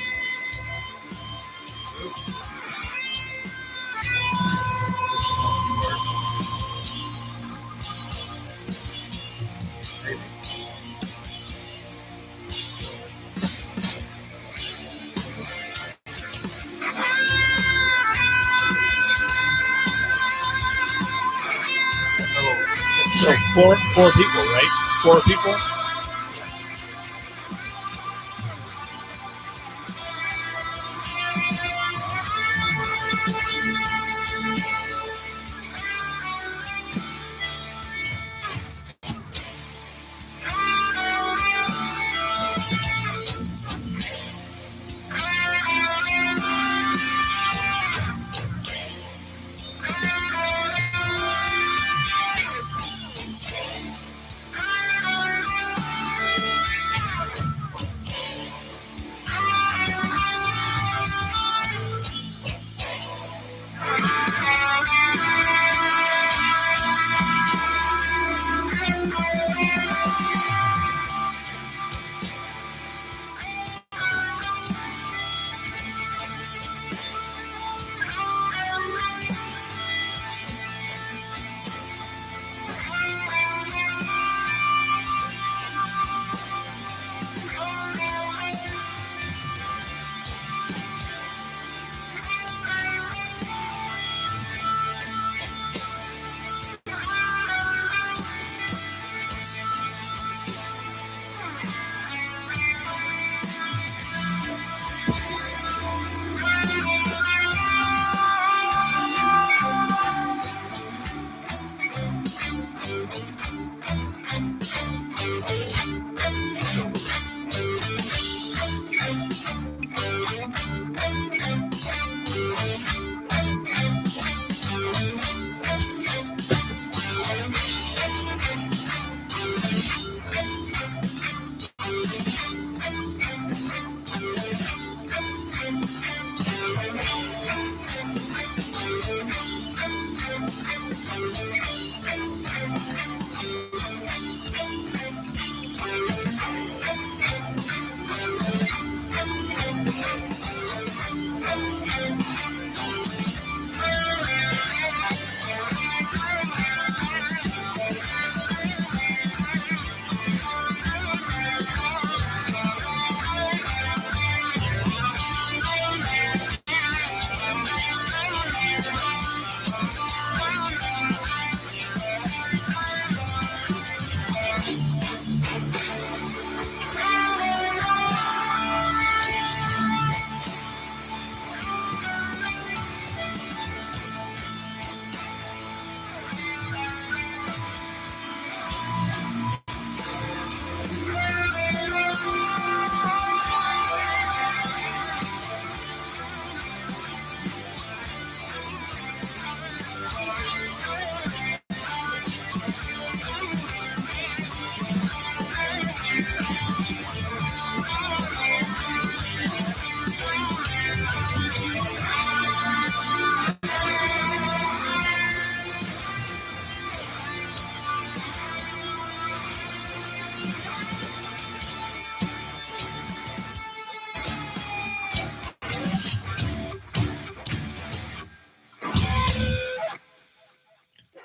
So four people, right? 4 people.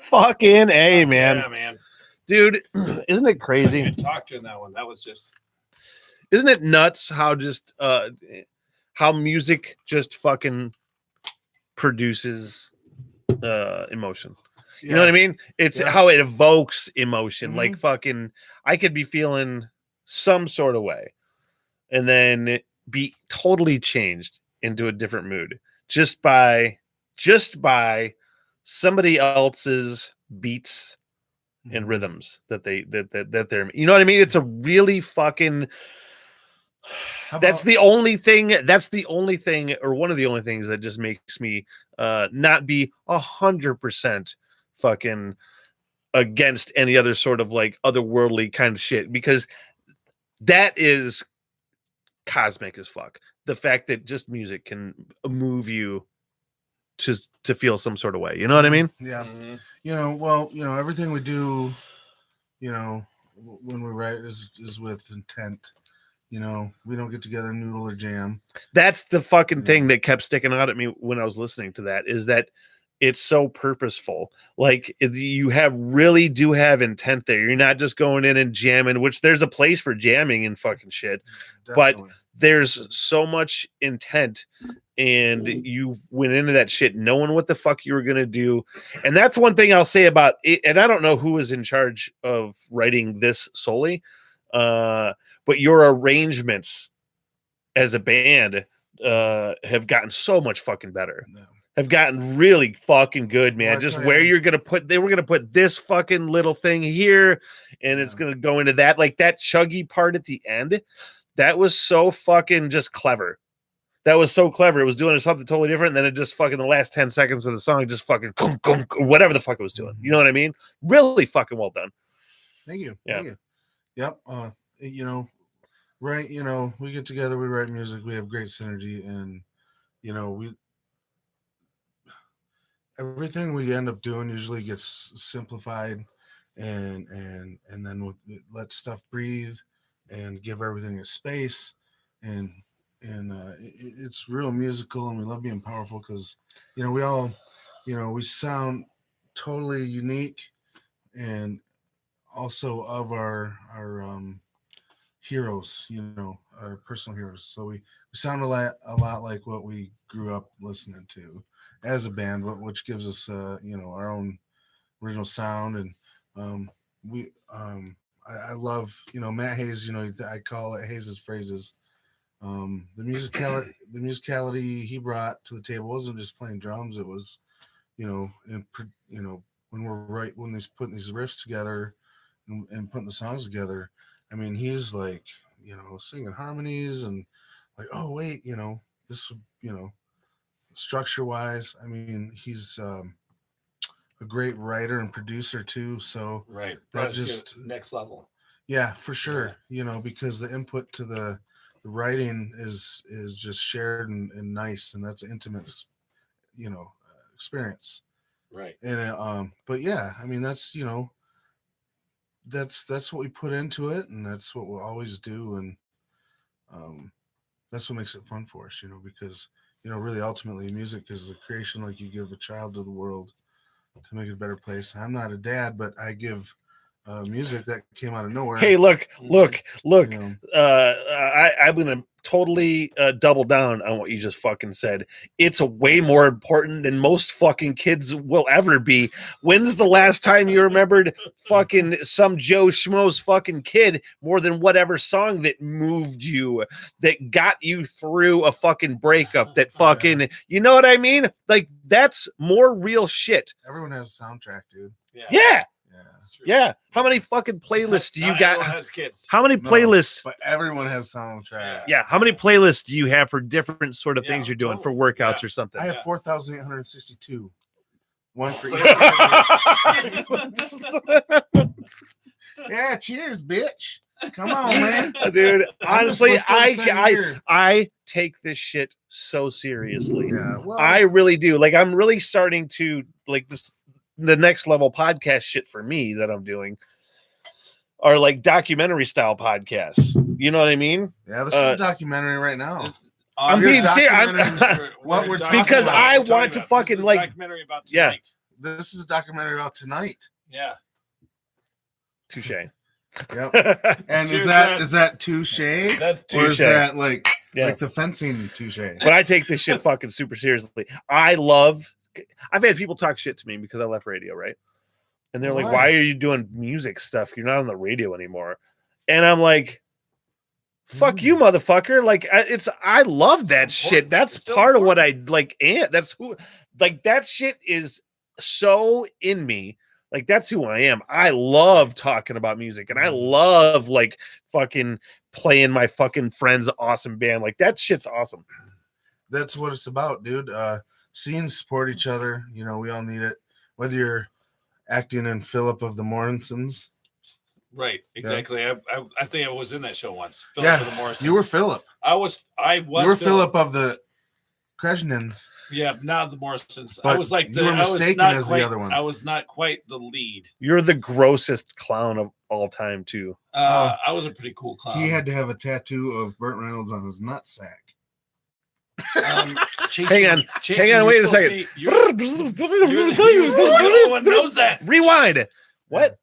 Fucking A, man. Yeah, man. Dude, isn't it I crazy? didn't even talk to in that one. That was just Isn't it nuts how just how music just fucking produces emotion? You know what I mean? It's how it evokes emotion. Like fucking I could be feeling some sort of way and then be totally changed into a different mood just by somebody else's beats and rhythms that they're, you know what I mean? It's a really fucking that's the only thing or one of the only things that just makes me not be 100% fucking against any other sort of like otherworldly kind of shit, because that is cosmic as fuck. The fact that just music can move you to feel some sort of way, you know what I mean? Yeah. You know, well, you know, everything we do, you know, when we write is with intent. You know, we don't get together and noodle or jam. That's the fucking thing that kept sticking out at me when I was listening to that, is that it's so purposeful. Like you really do have intent there. You're not just going in and jamming, which there's a place for jamming and fucking shit, Definitely. but there's so much intent, and you went into that shit knowing what the fuck you were going to do. And that's one thing I'll say about it. And I don't know who was in charge of writing this solely, but your arrangements as a band have gotten so much fucking better. No. Have gotten really fucking good, man. Well, Just where you're gonna put, they were gonna put this fucking little thing here, and it's gonna go into that, like that chuggy part at the end. That was so fucking just clever. That was so clever. It was doing something totally different. And then it just fucking the last 10 seconds of the song just fucking whatever the fuck it was doing. You know what I mean? Really fucking well done. Thank you. Yeah. Thank you. Yep. You know, right. You know, we get together, we write music, we have great synergy, and you know, everything we end up doing usually gets simplified, and then let stuff breathe and give everything a space, and it's real musical, and we love being powerful because, you know, we all, you know, we sound totally unique, and also of our heroes, you know, our personal heroes. So we sound a lot like what we grew up listening to as a band, which gives us you know, our own original sound. And I love, you know, Matt Hayes, you know, I call it Hayes's phrases. The musicality he brought to the table wasn't just playing drums. It was, you know, when he's putting these riffs together and putting the songs together. I mean, he's like, you know, singing harmonies and like, oh wait, you know, this, you know, structure wise. I mean, he's a great writer and producer too. So Right. that just next level. Yeah, for sure. Yeah. You know, because the input to the writing is just shared and nice, and that's an intimate, you know, experience. Right. And but yeah, I mean, that's, you know, that's what we put into it, and that's what we'll always do, and that's what makes it fun for us, you know, because, you know, really ultimately music is a creation like you give a child to the world to make it a better place. I'm not a dad, but I give music that came out of nowhere. Hey, look. You know, I'm gonna totally double down on what you just fucking said. It's way more important than most fucking kids will ever be. When's the last time you remembered fucking some Joe Schmo's fucking kid more than whatever song that moved you, that got you through a fucking breakup, that fucking, you know what I mean? Like, that's more real shit. everyone has a soundtrack, dude. Yeah. True. Yeah. How many fucking playlists do you Not got? everyone has kids. How many playlists? But everyone has soundtrack. Yeah. How many playlists do you have for different sort of things you're doing for totally. workouts Yeah. or something? I have 4,862. One for each. Yeah, cheers, bitch. Come on, man. Dude, honestly, Let's go to second gear. I take this shit so seriously. Yeah, well, I really do. Like, I'm really starting to like this. The next level podcast shit for me that I'm doing are like documentary style podcasts. You know what I mean? yeah, this is a documentary right now. I'm You're being serious. documenting what we're talking Because about. I want to fucking like. documentary about Yeah. tonight. This is a documentary about tonight. Yeah. Touche. Yep. And Cheers, is that touche? That's Or is touche. that like Yeah. like the fencing touche? But I take this shit fucking super seriously. I've had people talk shit to me because I left radio, right? And they're like, Why? why are you doing music stuff? You're not on the radio anymore. And I'm like, fuck you, motherfucker. Like, I love that shit. That's It's so part of what I like. And that's who, like, that shit is so in me. Like, that's who I am. I love talking about music, and I love like fucking playing my fucking friend's awesome band. Like, that shit's awesome. That's what it's about, dude. Seeing support each other. You know, we all need it. Whether you're acting in Philip of the Morrisons. Right. Exactly. I think I was in that show once. Yeah, Philip of the Morrisons. you were Philip. I was You were Philip of the Kresnins. Yeah, not the Morrisons. I But was like, you were I was mistaken not as the quite, other one. I was not quite the lead. You're the grossest clown of all time, too. I was a pretty cool clown. He had to have a tattoo of Burt Reynolds on his nutsack. Jason, Hang on, you're wait a supposed to second. be- you're the one who knows that. Rewind. What?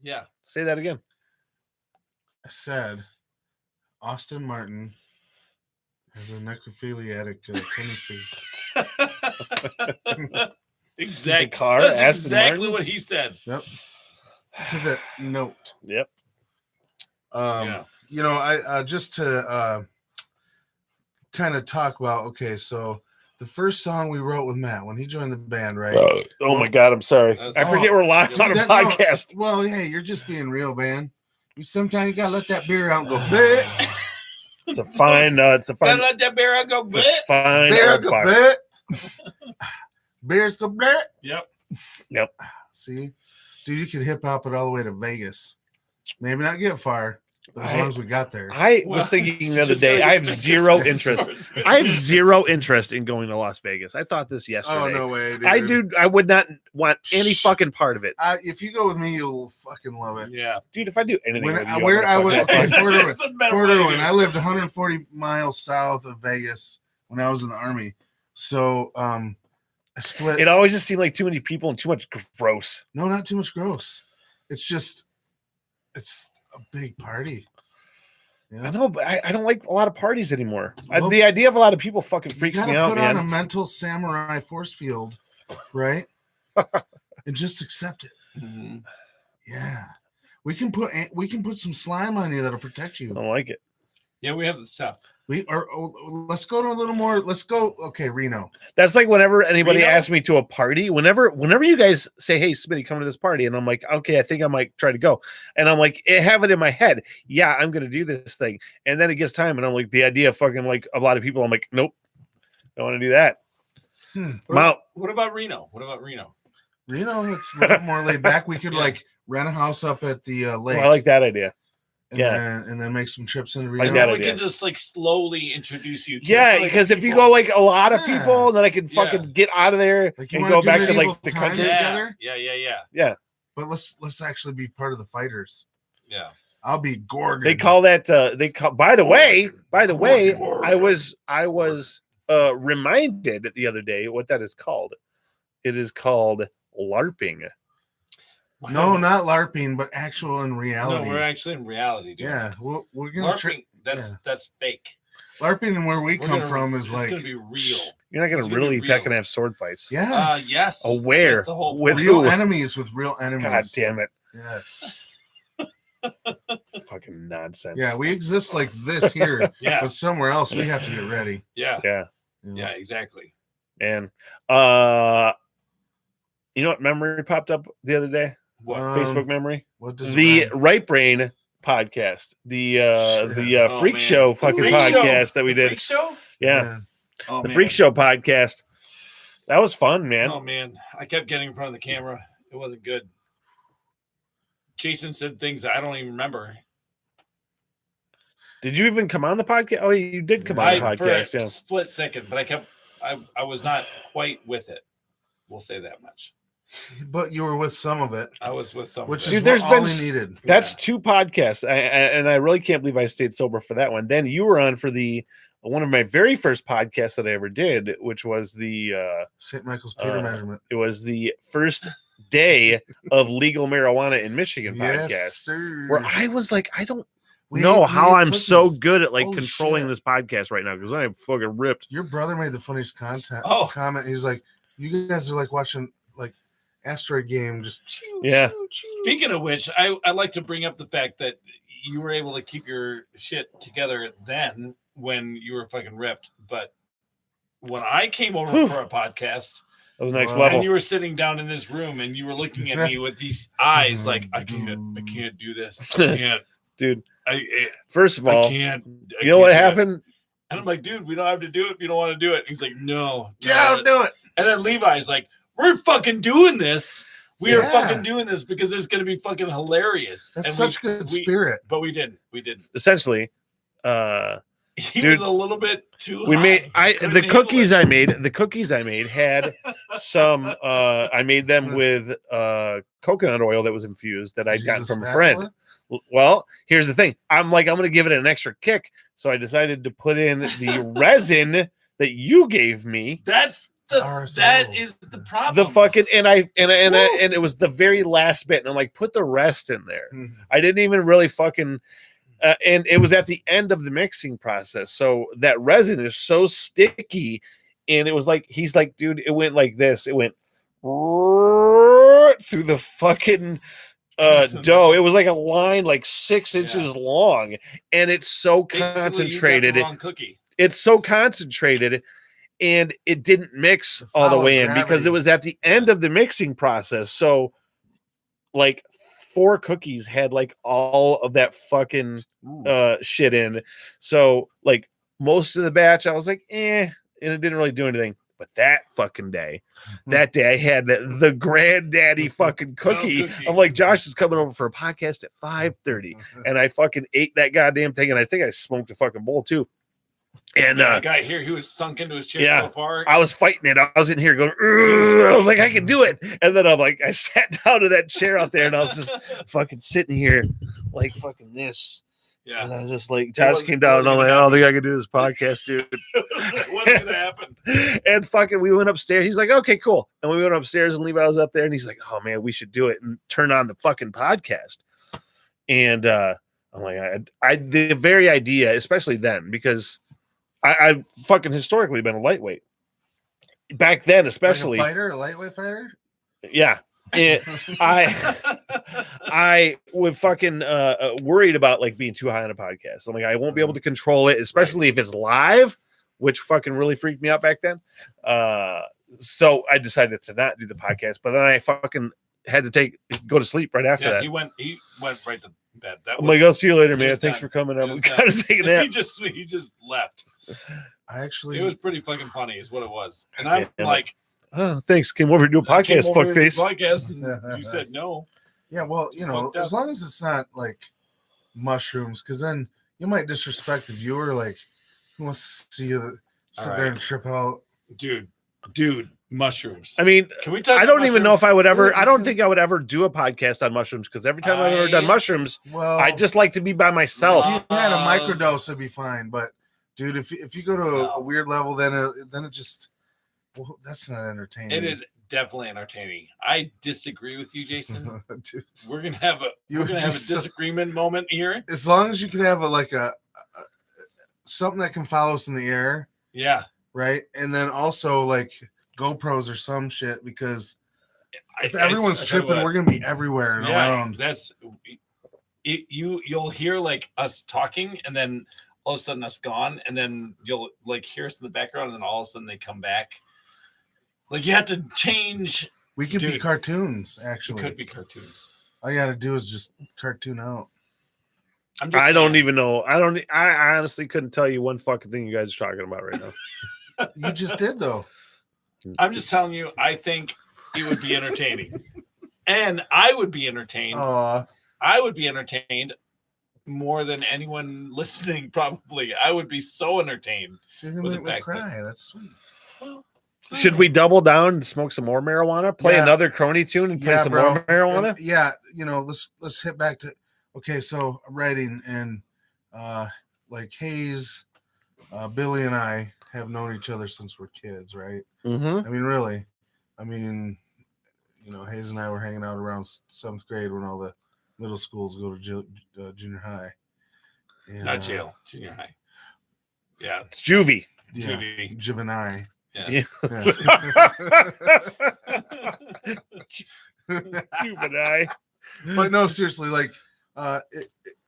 Yeah. Say that again. I said Austin Martin has a necrophiliatic tendency. Exactly. The car, That's Aston exactly Martin? what he said. Yep. To the note. Yep. Yeah. You know, I just to kind of talk about, okay, so the first song we wrote with Matt when he joined the band, right? Oh my God, I'm sorry. That's- I forget we're live on a That- podcast. Well, hey, you're just being real, man. Sometimes you gotta let that beer out and go, bleh. It's a fine. It's a Gotta fine. let that bear out go. It's a bleh. fine. Beer old go, bar. bleh. Beers go, bleh. Yep. See, dude, you could hip hop it all the way to Vegas. Maybe not get far, but as long as we got there. I Well, was thinking the you other just day. gotta I have get zero pictures. interest. I have zero interest in going to Las Vegas. I thought this yesterday. Oh no way, dude. I do. I would not want any fucking part of it, If you go with me, you'll fucking love it. Yeah. dude. If I do anything, When with I- you, where I'm I gonna was- fucking- okay, Port Irwin. It's a better Port way to Irwin. go. I lived 140 miles south of Vegas when I was in the Army. So I split. It always just seemed like too many people and too much gross. No, not too much gross. It's just, it's a big party. I Yeah. know, but I don't like a lot of parties anymore. Well, The idea of a lot of people fucking You freaks gotta me out, put on man. a mental samurai force field, right? And just accept it. Mhm. Yeah. We can put some slime on you that'll protect I you. don't like it. Yeah, we have the stuff. Let's go to a little more. Let's go. Okay, Reno. That's like whenever anybody Reno? asks me to a party, whenever you guys say, "Hey, Smitty, come to this party," and I'm like, "Okay, I think I might try to go," and I'm like, I have it in my head, yeah, I'm gonna do this thing, and then it gets time, and I'm like, the idea of fucking like a lot of people, I'm like, nope, don't want to do that. Mount, What about Reno? What about Reno? Reno, it's a little more laid back. We could like rent a house up at the lake. I like that idea. and then make some trips into Reno. Like that we idea. can just like slowly introduce you to Yeah, like, because if you people. go like a lot of Yeah. people, then I can fucking Yeah. get out of there Like, you and wanna go do back to medieval like the times? country. together? Yeah. But let's actually be part of the fighters. Yeah. I'll be Gorgon. They call that by the way, Gorgon. I was reminded the other day what that is called. It is called LARPing. No, not LARPing, but actual in No, reality. we're actually in reality, dude. Yeah, we're gonna LARPing, that's fake. LARPing and where we We're come gonna- from is it's like gonna be real. You're not It's gonna gonna really be real. fucking have sword fights. yes, Yes. Where? That's the whole With real who? enemies with real enemies. God damn it. Yes. Fucking nonsense. Yeah, we exist like this here, Yeah. but somewhere else we have to get ready. Yeah. Yeah. you know? Yeah. Exactly. And you know what memory popped up the other day? What? Facebook memory? What does The it matter? Right Brain podcast. The Oh, Freak man. Show The fucking Freak Show. podcast that we The did. Freak Show? Yeah. Oh, The man. Freak Show podcast. That was fun, man. Oh man, I kept getting in front of the camera. It wasn't good. Jason said things I don't even remember. Did you even come on the podcast? Oh, you did come on the For a podcast. Yeah. split second, but I was not quite with it. We'll say that much. But you were with some of it, I was with some. which of is it. Dude, there's all been he needed. That's 2 podcasts. And I really can't believe I stayed sober for that one. Then you were on for one of my very first podcasts that I ever did, which was St. Michael's Peter measurement. it was the first day of legal marijuana in Michigan Yes, podcast. sir. Where I was like, I don't We know ate- we how ate I'm so cookies. good at like Holy controlling shit. this podcast right now because I'm fucking ripped. Your brother made the funniest Oh. comment. He's like, "You guys are like watching like asteroid game." Just Yeah. Speaking of which, I like to bring up the fact that you were able to keep your shit together then when you were fucking ripped, but when I came over Whew. for a podcast That was next Wow. level. and you were sitting down in this room and you were looking at me with these eyes like I can't do this. I can't. Dude, I first of all, can't. I you know what can't do it. happened? And I'm like, dude, we don't have to do it if you don't want to do it. He's like, no. yeah, do it. And then Levi's like, we're fucking doing this. We are Yeah. fucking doing this because it's going to be fucking hilarious. That's And such good spirit. But we didn't. We didn't. Essentially, He Dude, was a little bit too we high. made Couldn't the handle cookies it. I made had some I made them with coconut oil that was infused that I'd Did you gotten use a from a friend. spatula? Well, here's the thing. I'm going to give it an extra kick, so I decided to put in the resin that you gave me. That's the RSO. that is the problem. The fucking and it was the very last bit, and I'm like, put the rest in there. I didn't even really fucking and it was at the end of the mixing process, so that resin is so sticky, and it was like he's like, dude, it went like this. It went through the fucking dough. It was like a line like 6 inches long, and it's so concentrated. Wrong cookie. It's so concentrated, and it didn't mix all the way in because it was at the end of the mixing process. So, like 4 cookies had like all of that fucking shit in. So, like most of the batch, I was like, and it didn't really do anything. But that fucking day, I had the granddaddy fucking cookie. I'm like, Josh is coming over for a podcast at 5:30, and I fucking ate that goddamn thing, and I think I smoked a fucking bowl too. And the guy here, he was sunk into his chair so far. I was fighting it. I was in here going, I was like, I can do it. And then I'm like, I sat down to that chair out there, and I was just fucking sitting here like fucking this. Yeah. And I was just like, Josh came down, and I'm like, I don't think I can do this podcast, dude. What's going to happen? And fucking, we went upstairs. He's like, okay, cool. And we went upstairs, and Levi was up there, and he's like, oh man, we should do it and turn on the fucking podcast. And I'm like, the very idea, especially then, because I fucking historically been a lightweight. Back then, especially. Like a lightweight fighter? Yeah. I would fucking worried about like being too high on a podcast. I'm like, I won't be able to control it, especially if it's live, which fucking really freaked me out back then. So I decided to not do the podcast, but then I fucking had to go to sleep right after that. He went right to bed. I'm like, I'll see you later, man. Thanks for coming. I'm gotta take a nap. He just left. It was pretty fucking funny, is what it was. And I'm like, oh, thanks. Came over to do a podcast, fuckface. Podcast, and you said no. Yeah, well, as long as it's not like mushrooms, because then you might disrespect the viewer. Like, who wants to see you sit there and trip out? Dude, mushrooms. I mean, can we talk? I don't even know if I would ever. I don't think I would ever do a podcast on mushrooms, because every time I've ever done mushrooms, I just like to be by myself. If you had a microdose, it'd be fine. But dude, if you go to a weird level, then it just that's not entertaining. It is definitely entertaining. I disagree with you, Jason. Dude, we're gonna have a disagreement moment here. As long as you can have a something that can follow us in the air. Yeah. Right. And then also like GoPros or some shit, because if everyone's tripping, we're gonna be everywhere and around. That's it. You'll hear like us talking, and then all of a sudden us gone, and then you'll like hear us in the background, and then all of a sudden they come back. Like, you have to change. We could be cartoons, actually. We could be cartoons. All you got to do is just cartoon out. I don't even know. I honestly couldn't tell you one fucking thing you guys are talking about right now. You just did, though. I'm just telling you, I think it would be entertaining. And I would be entertained. I would be entertained more than anyone listening, probably. I would be so entertained. With the fact cry. That's sweet. Well, should we double down and smoke some more marijuana? Play another Kronie tune and play some more marijuana? And, let's hit back to so writing and like Hayes, Billy and I have known each other since we're kids, right? Mm-hmm. I mean, really. I mean, Hayes and I were hanging out around 7th grade when all the middle schools go to junior high. And, not jail, junior high. Yeah. It's juvie. Yeah, juvenile. Yeah. Juvenile. But no, seriously, like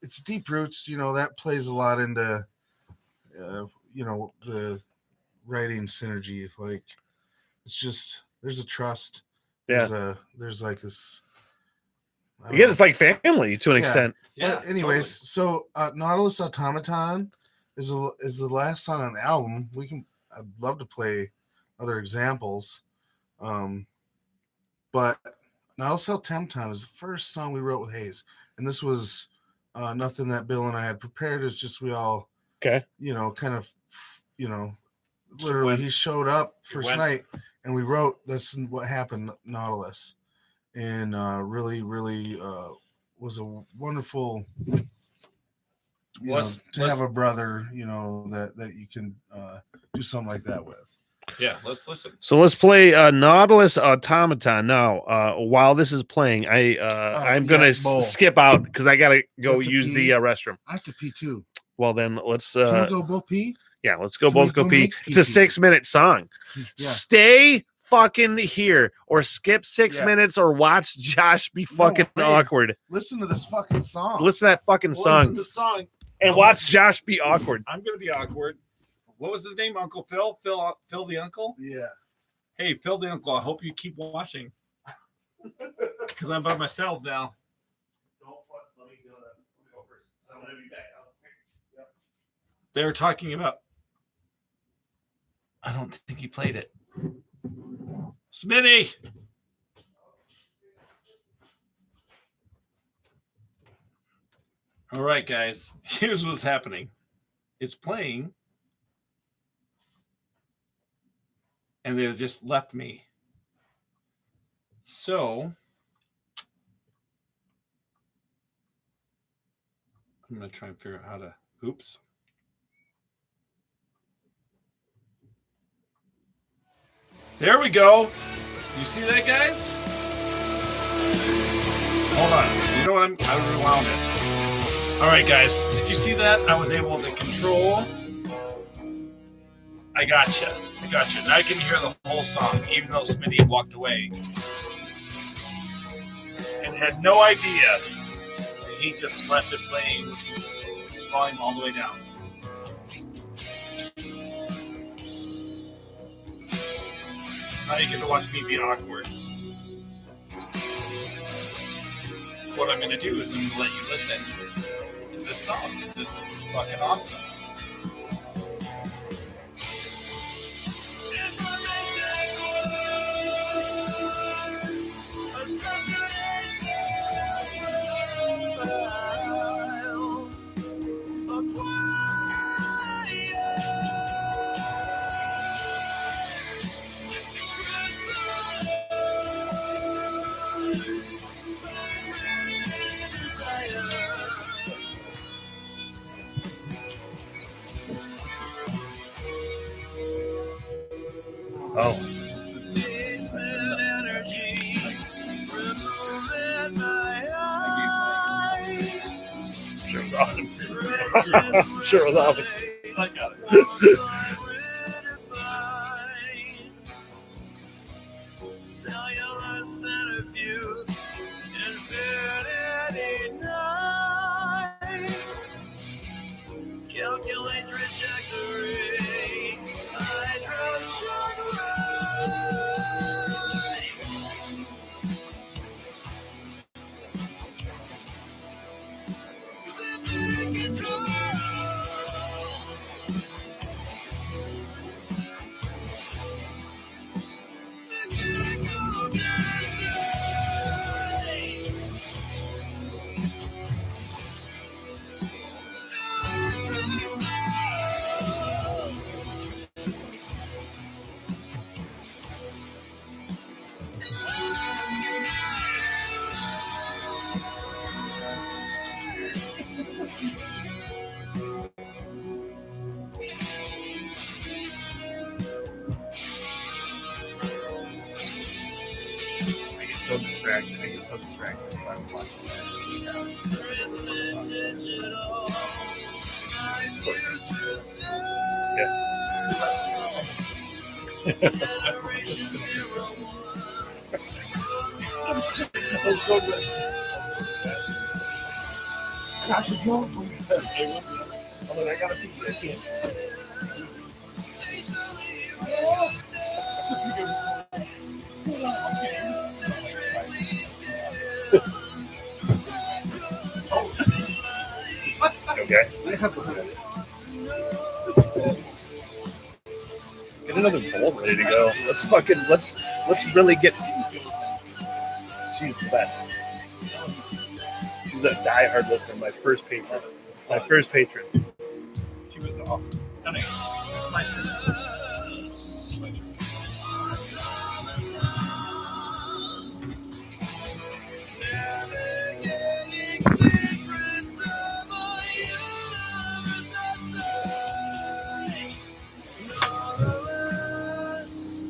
it's Deep Roots, that plays a lot into the writing synergy. Like, it's just there's a trust. There's like this. Again, it's like family to an extent. Yeah. But anyways, so Nautilus Automaton is the last song on the album. I'd love to play other examples, but Nautilus Automaton is the first song we wrote with Hayes, and this was nothing that Bill and I had prepared. It's just we all Okay. You know, kind of, you know, literally he showed up first night and we wrote this is what happened, Nautilus. And really was a wonderful to have a brother, you know, that you can do something like that with. Yeah, let's listen. So let's play Nautilus Automaton now. While this is playing, I'm gonna skip out because I gotta go use the restroom. I have to pee too. Well, then let's. Can we go both pee? Yeah, let's go both go pee. It's a 6-minute song. Yeah. Stay fucking here, or skip 6 minutes, or watch Josh be fucking awkward. Listen to this fucking song. Listen to that fucking song. Listen to the song and watch Josh be awkward. I'm gonna be awkward. What was his name? Uncle Phil? Phil the uncle? Yeah. Hey, Phil the uncle, I hope you keep watching. Because I'm by myself now. Let me go first. I'm going to be back. Yep. They were talking about... I don't think he played it. Smitty! All right, guys. Here's what's happening. It's playing. And they just left me. So I'm going to try and figure out how to... Oops. There we go. You see that, guys? Hold on. You know what? I rewound it. All right, guys. Did you see that? I was able to control... I gotcha. Now I can hear the whole song, even though Smitty walked away and had no idea that he just left it playing volume all the way down. So now you get to watch me be awkward. What I'm going to do is I'm going to let you listen to this song because it's fucking awesome. Oh. Sure was awesome. Sure was awesome. I got it. Cellular centrifuge, infinity night. Calculate trajectory. Hydrogen synthetic control. Mechanical design. Electric sound. I get so distracted when I'm watching It's been digital. My future Generation 01. I'm sick. Gosh, it's wrong. I got a piece of this. Okay. Get another bowl ready to go. Let's really get. She's the best. She's a diehard listener. My first patron. She was awesome. Anyway, it's my turn. Navigating secrets of the universe outside. None of us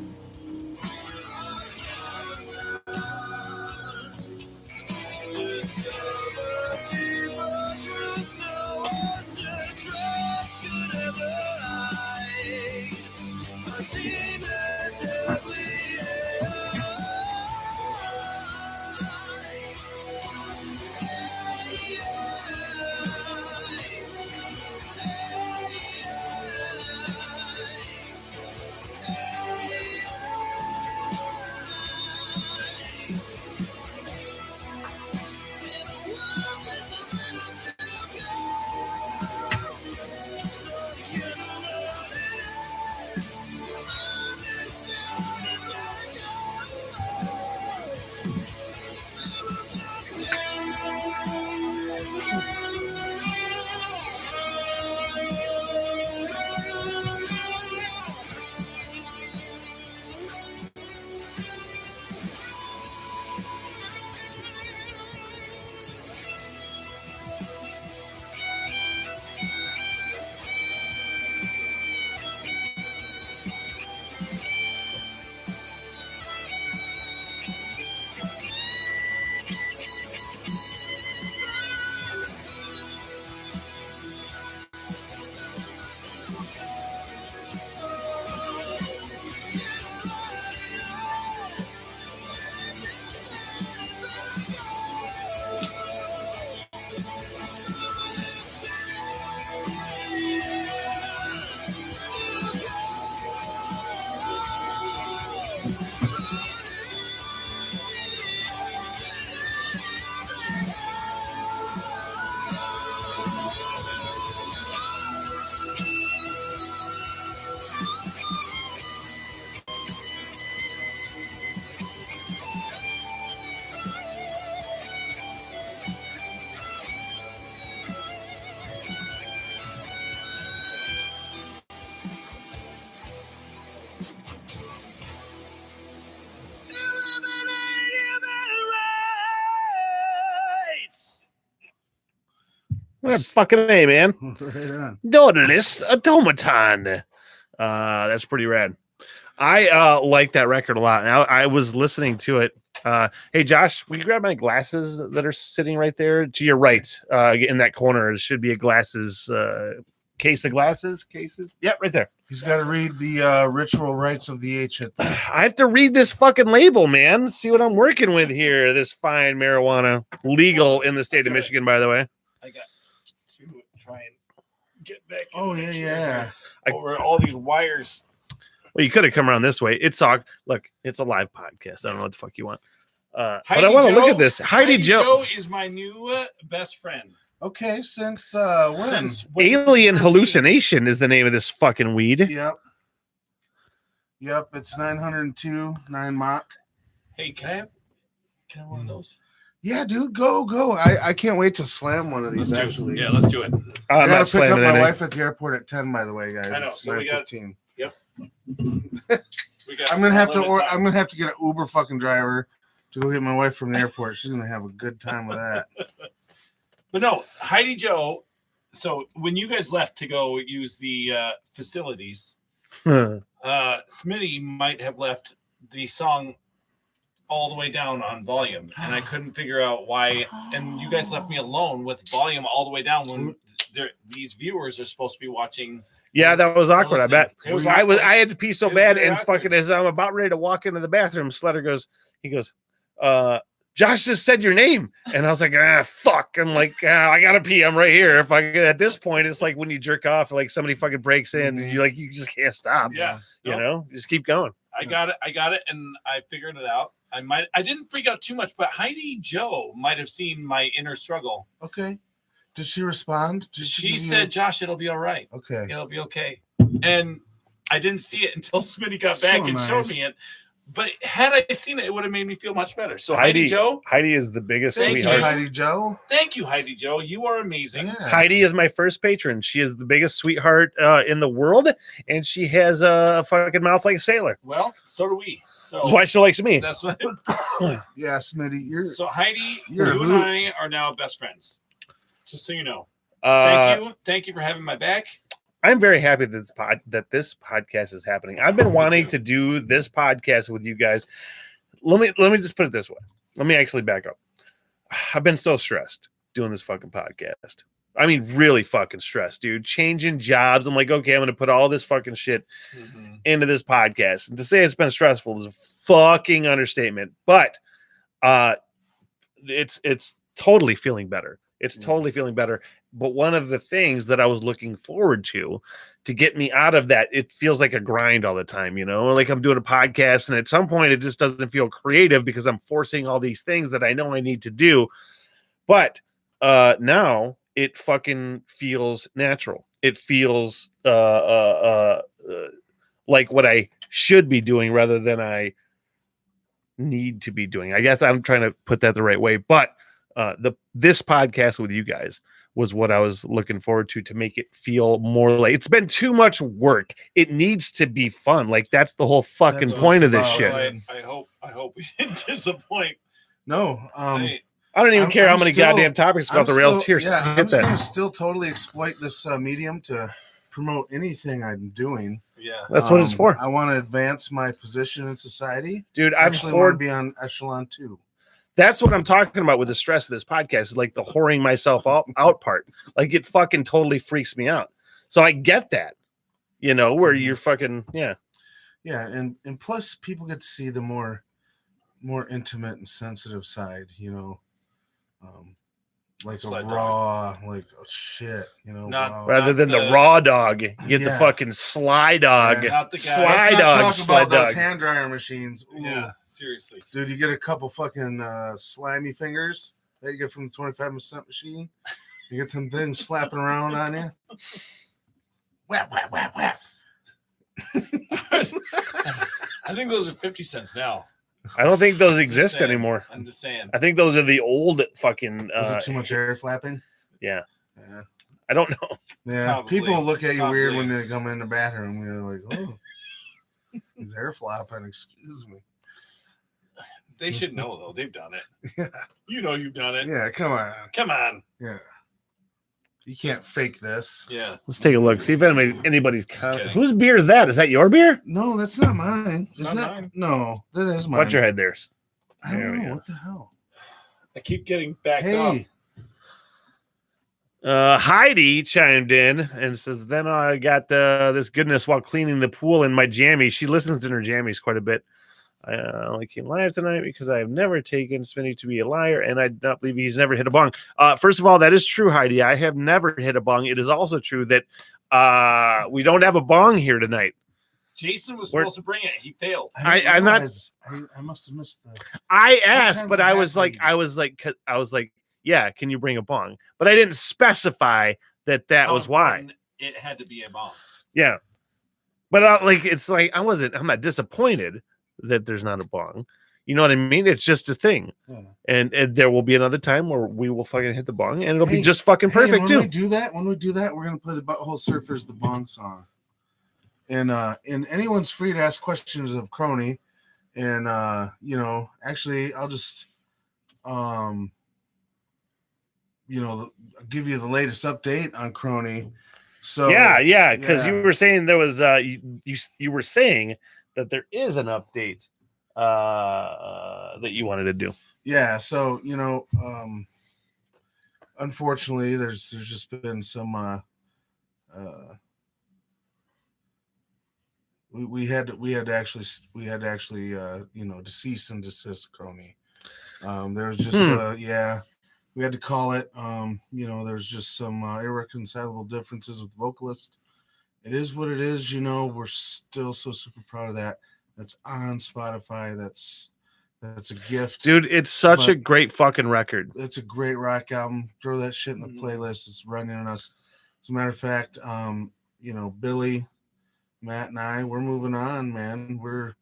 discover deeper truths no ocean trust could ever hide. A deep and deadly What a fucking A, man. Right on. Dodeless automaton. That's pretty rad. I like that record a lot. Now I was listening to it. Hey Josh, will you grab my glasses that are sitting right there to your right? In that corner, it should be a glasses case of glasses. Cases. Yep, right there. He's got to read the ritual rites of the ancients. I have to read this fucking label, man. See what I'm working with here. This fine marijuana, legal in the state of Michigan, by the way. I got to try and get back. Oh yeah. Over all these wires. Well, you could have come around this way. It's look, it's a live podcast. I don't know what the fuck you want. But Heidi I want to look Joe- at this. Heidi Joe is my new best friend. Okay, since when? Since Alien Hallucination is the name of this fucking weed. Yep, it's 902 9 Mach. Hey, can I have one of those? Yeah, dude, go. I can't wait to slam one of these, actually. Yeah, let's do it. I I'm gotta not pick up slamming my it. wife at the airport at 10, by the way, guys. I know, It's so we got- 9:15. We got I'm gonna have to unlimited time. I'm gonna have to get an Uber fucking driver to go get my wife from the airport. She's gonna have a good time with that. But no, Heidi Joe. So when you guys left to go use the facilities, Smitty might have left the song all the way down on volume, and I couldn't figure out why. And you guys left me alone with volume all the way down when these viewers are supposed to be watching. Yeah, that was awkward. I bet. It was I awkward. had to pee so It was bad, very and awkward. fucking as I'm about ready to walk into the bathroom, Sleder goes, Josh just said your name, and I was like, fuck. I'm like, I gotta pee. I'm right here. If I get at this point, it's like when you jerk off, like somebody fucking breaks in, and you just can't stop. Yeah, you know, just keep going. I got it, and I figured it out. I didn't freak out too much, but Heidi Joe might have seen my inner struggle. Okay. Did she respond? Did She give you- said, "Josh, it'll be all right. Okay. It'll be okay." And I didn't see it until Smitty got back So and showed nice. me it. But had I seen it, it would have made me feel much better. So Heidi Joe, Heidi is the biggest Thank you, sweetheart. Heidi Joe. thank you, Heidi Joe. You are amazing. Yeah. Heidi is my first patron. She is the biggest sweetheart in the world, and she has a fucking mouth like a sailor. Well, so do we. So That's why she likes me. that's what. Yeah, Smitty, you're So Heidi, You're you a and hoot. I are now best friends. Just so you know. Thank you for having my back. I'm very happy that this podcast is happening. I've been wanting to do this podcast with you guys. Let me just put it this way. Let me actually back up. I've been so stressed doing this fucking podcast. I mean, really fucking stressed, dude. Changing jobs. I'm like, okay, I'm going to put all this fucking shit into this podcast. And to say it's been stressful is a fucking understatement. But it's totally feeling better. It's totally feeling better. But one of the things that I was looking forward to get me out of that, it feels like a grind all the time, you know, like I'm doing a podcast and at some point it just doesn't feel creative because I'm forcing all these things that I know I need to do. But now it fucking feels natural. It feels like what I should be doing rather than I need to be doing. I guess I'm trying to put that the right way, but this podcast with you guys was what I was looking forward to make it feel more like it's been too much work. It needs to be fun. Like that's the whole fucking That's point what of this it's shit. about. I hope we didn't disappoint. no. Hey, I don't even care how many still- goddamn topics go off the rails. Here, Yeah, hit I'm just that. gonna still totally exploit this medium to promote anything I'm doing. yeah. That's what it's for, I want to advance my position in society. dude. I I've actually want to hoard. be on echelon 2. That's what I'm talking about with the stress of this podcast. Is like the whoring myself out part. Like it fucking totally freaks me out. So I get that, you know, where you're fucking Yeah, and plus people get to see the more intimate and sensitive side, you know, like Sled a dog. raw, like oh shit, you know, Not- raw. rather than the the- raw dog. You get the Yeah. fucking sly dog. Yeah. Not the guy. Sly Let's not dog, talk sled about those dog. hand dryer machines. Ooh. Yeah, seriously. Dude, you get a couple fucking slimy fingers that you get from the 25% machine. You get them things slapping around on you. Whap, whap, whap, whap. I think those are 50 cents now. I don't think those I'm exist just saying. anymore. I'm just saying. I think those are the old fucking. Is it too much air flapping? Yeah, Yeah. I don't know. Yeah. Probably. People look at you weird Probably. when they come in the bathroom. You're like, oh, he's air flapping. Excuse me. They should know though. They've done it. Yeah. You know you've done it. Yeah. Come on. Come on. Yeah. You can't fake this. Yeah. Let's take a look. See if anybody's kidding. whose beer is that? Is that your beer? No, that's not mine. It's Is not that? mine. No, that is mine. Watch your head there. I There we don't know. go. What the hell? I keep getting backed up. Hey. Heidi chimed in and says, "Then I got this goodness while cleaning the pool in my jammies." She listens in her jammies quite a bit. I only came live tonight because I have never taken Smitty to be a liar, and I do not believe he's never hit a bong. First of all, that is true, Heidi. I have never hit a bong. It is also true that we don't have a bong here tonight. Jason was We're- supposed to bring it. He failed. I'm not- I must have missed that. I asked, Sometimes but it I was like, yeah, can you bring a bong? But I didn't specify that How was why. important It had to be a bomb. Yeah, but it's like I'm not disappointed that there's not a bong. You know what I mean? It's just a thing, Yeah. and there will be another time where we will fucking hit the bong, and it'll be Hey, just fucking perfect when too. we do that, we're gonna play the Butthole Surfers, the Bong song. And anyone's free to ask questions of Kronie. And actually I'll just give you the latest update on Kronie. So yeah, because yeah. you were saying there was you were saying that there is an update that you wanted to do. Yeah, so unfortunately there's just been some we had to actually cease and desist Kronie. There was just we had to call it. There's just some irreconcilable differences with the vocalist. It is what it is. We're still so super proud of that. That's on Spotify. That's a gift, Dude, it's such a But- great fucking record. It's a great rock album. Throw that shit in the Mhm. playlist. It's running on us. As a matter of fact, Billy, Matt, and I, we're moving on, man. We're,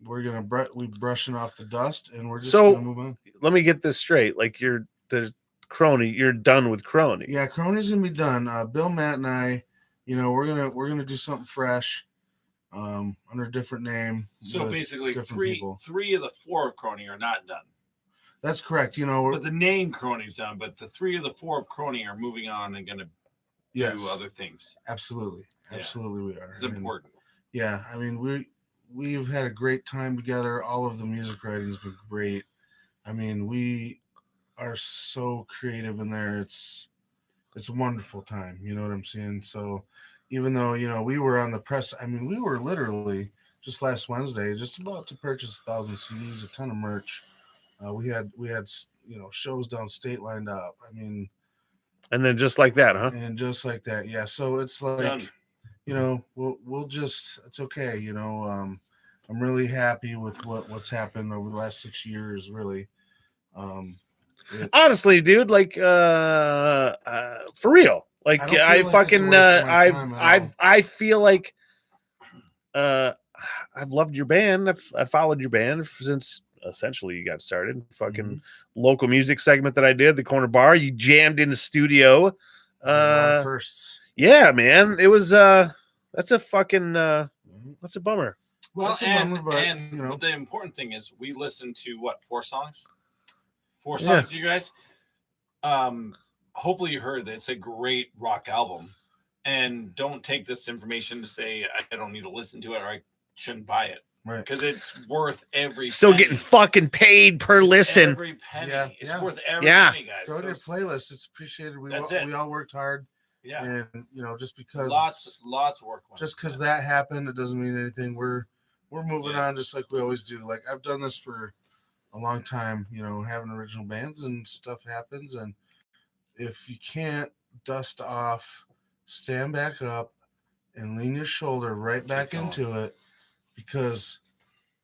we're gonna we brushing off the dust, and we're just So- gonna move on. Let me get this straight. Like you're the Kronie, you're done with Kronie. Yeah, Kronie's gonna be done. Bill, Matt, and I, we're gonna do something fresh, under a different name. So with basically, different people. three of the 4 of Kronie are not done. That's correct. But the name Kronie's done, but the 3 of the 4 of Kronie are moving on and going to yes, do other things. absolutely, Yeah. absolutely, we are. It's important. Yeah, I mean, we've had a great time together. All of the music writing's been great. I mean, we are so creative in there. It's a wonderful time. You know what I'm saying? So even though, we were on the press, I mean, we were literally just last Wednesday just about to purchase 1,000 CDs, a ton of merch. We had shows downstate lined up. I mean, And then just like that, huh? and just like that, yeah. So it's like, Done. we'll just, it's okay. I'm really happy with what's happened over the last 6 years. Really, Honestly, dude, like for real. Like I don't feel I like it's a fucking waste of my time at all. I feel like I've loved your band. I've followed your band since essentially you got started. Fucking Mhm. local music segment that I did, the Corner Bar. You jammed in the studio. A lot of firsts. Yeah, man. It was that's a fucking that's a bummer. Well, That's a and, bummer, but, and but the important thing is we listened to what, 4 songs? 4 Yeah. songs, you guys. Hopefully you heard that it's a great rock album. And don't take this information to say I don't need to listen to it or I shouldn't buy it. Right. Because it's worth every Still penny. getting fucking paid per listen. Every penny. Yeah, It's yeah. worth every Yeah. penny, guys. Go to So your it's- playlist. It's appreciated. That's it. We all worked hard, yeah. and just because Lots of work. went just into because it. that happened, it doesn't mean anything. We're moving Yeah. on just like we always do. Like I've done this for a long time. Having original bands and stuff happens, and if you can't dust off, stand back up, and lean your shoulder right back going. into it, because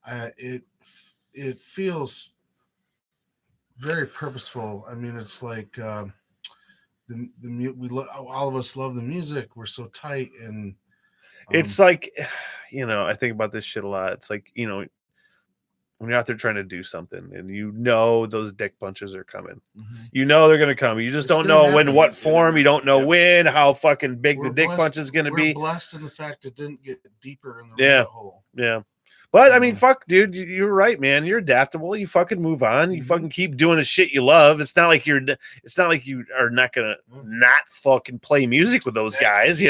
it feels very purposeful. I mean, it's like all of us love the music. We're so tight, and It's like, I think about this shit a lot. It's like, when you're out there trying to do something and those dick punches are coming. mhm. They're going to come. You just It's don't gonna know when, happen. what form. You don't know Yep. when, how fucking big We're the dick blessed- punch is going to we're be. blessed in the fact it didn't get deeper in the Yeah. rabbit hole. Yeah. But I mean, Mhm. fuck, dude, you're right, man. You're adaptable. You fucking move on. You Mhm. fucking keep doing the shit you love. It's not like you are not going to not fucking play music with those guys, We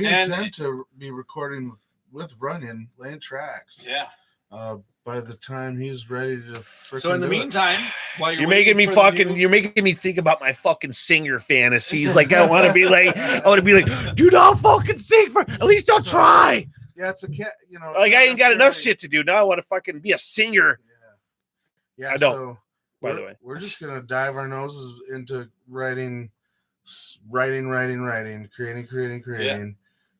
And- intend to be recording with Runyon, laying tracks. Yeah. By the time he's ready to frickin' So in the do it. meantime, while You're making me you're making me think about my fucking singer fantasies. Like I want to be like, dude, I'll fucking sing at least I'll try. Yeah, it's a cat. Like I ain't got enough shit to do. Now I want to fucking be a singer. Yeah. I don't, So by the way. we're just gonna dive our noses into writing, creating,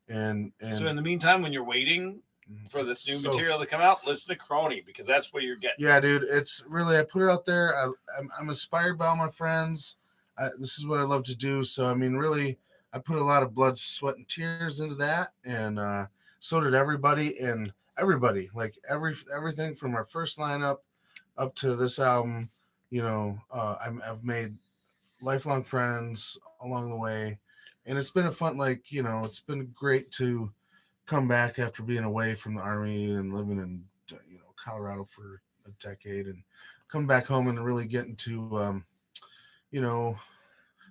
and So in the meantime, when you're waiting for this new So- material to come out, listen to Kronie because that's what you're getting. yeah, dude, it's really, I put it out there. I'm inspired by all my friends. This is what I love to do. So I mean, really, I put a lot of blood, sweat, and tears into that, and so did everybody. And everybody, like everything from our first lineup up to this album, I've made lifelong friends along the way, and it's been a fun, it's been great to come back after being away from the Army and living in Colorado for a decade, and come back home and really getting to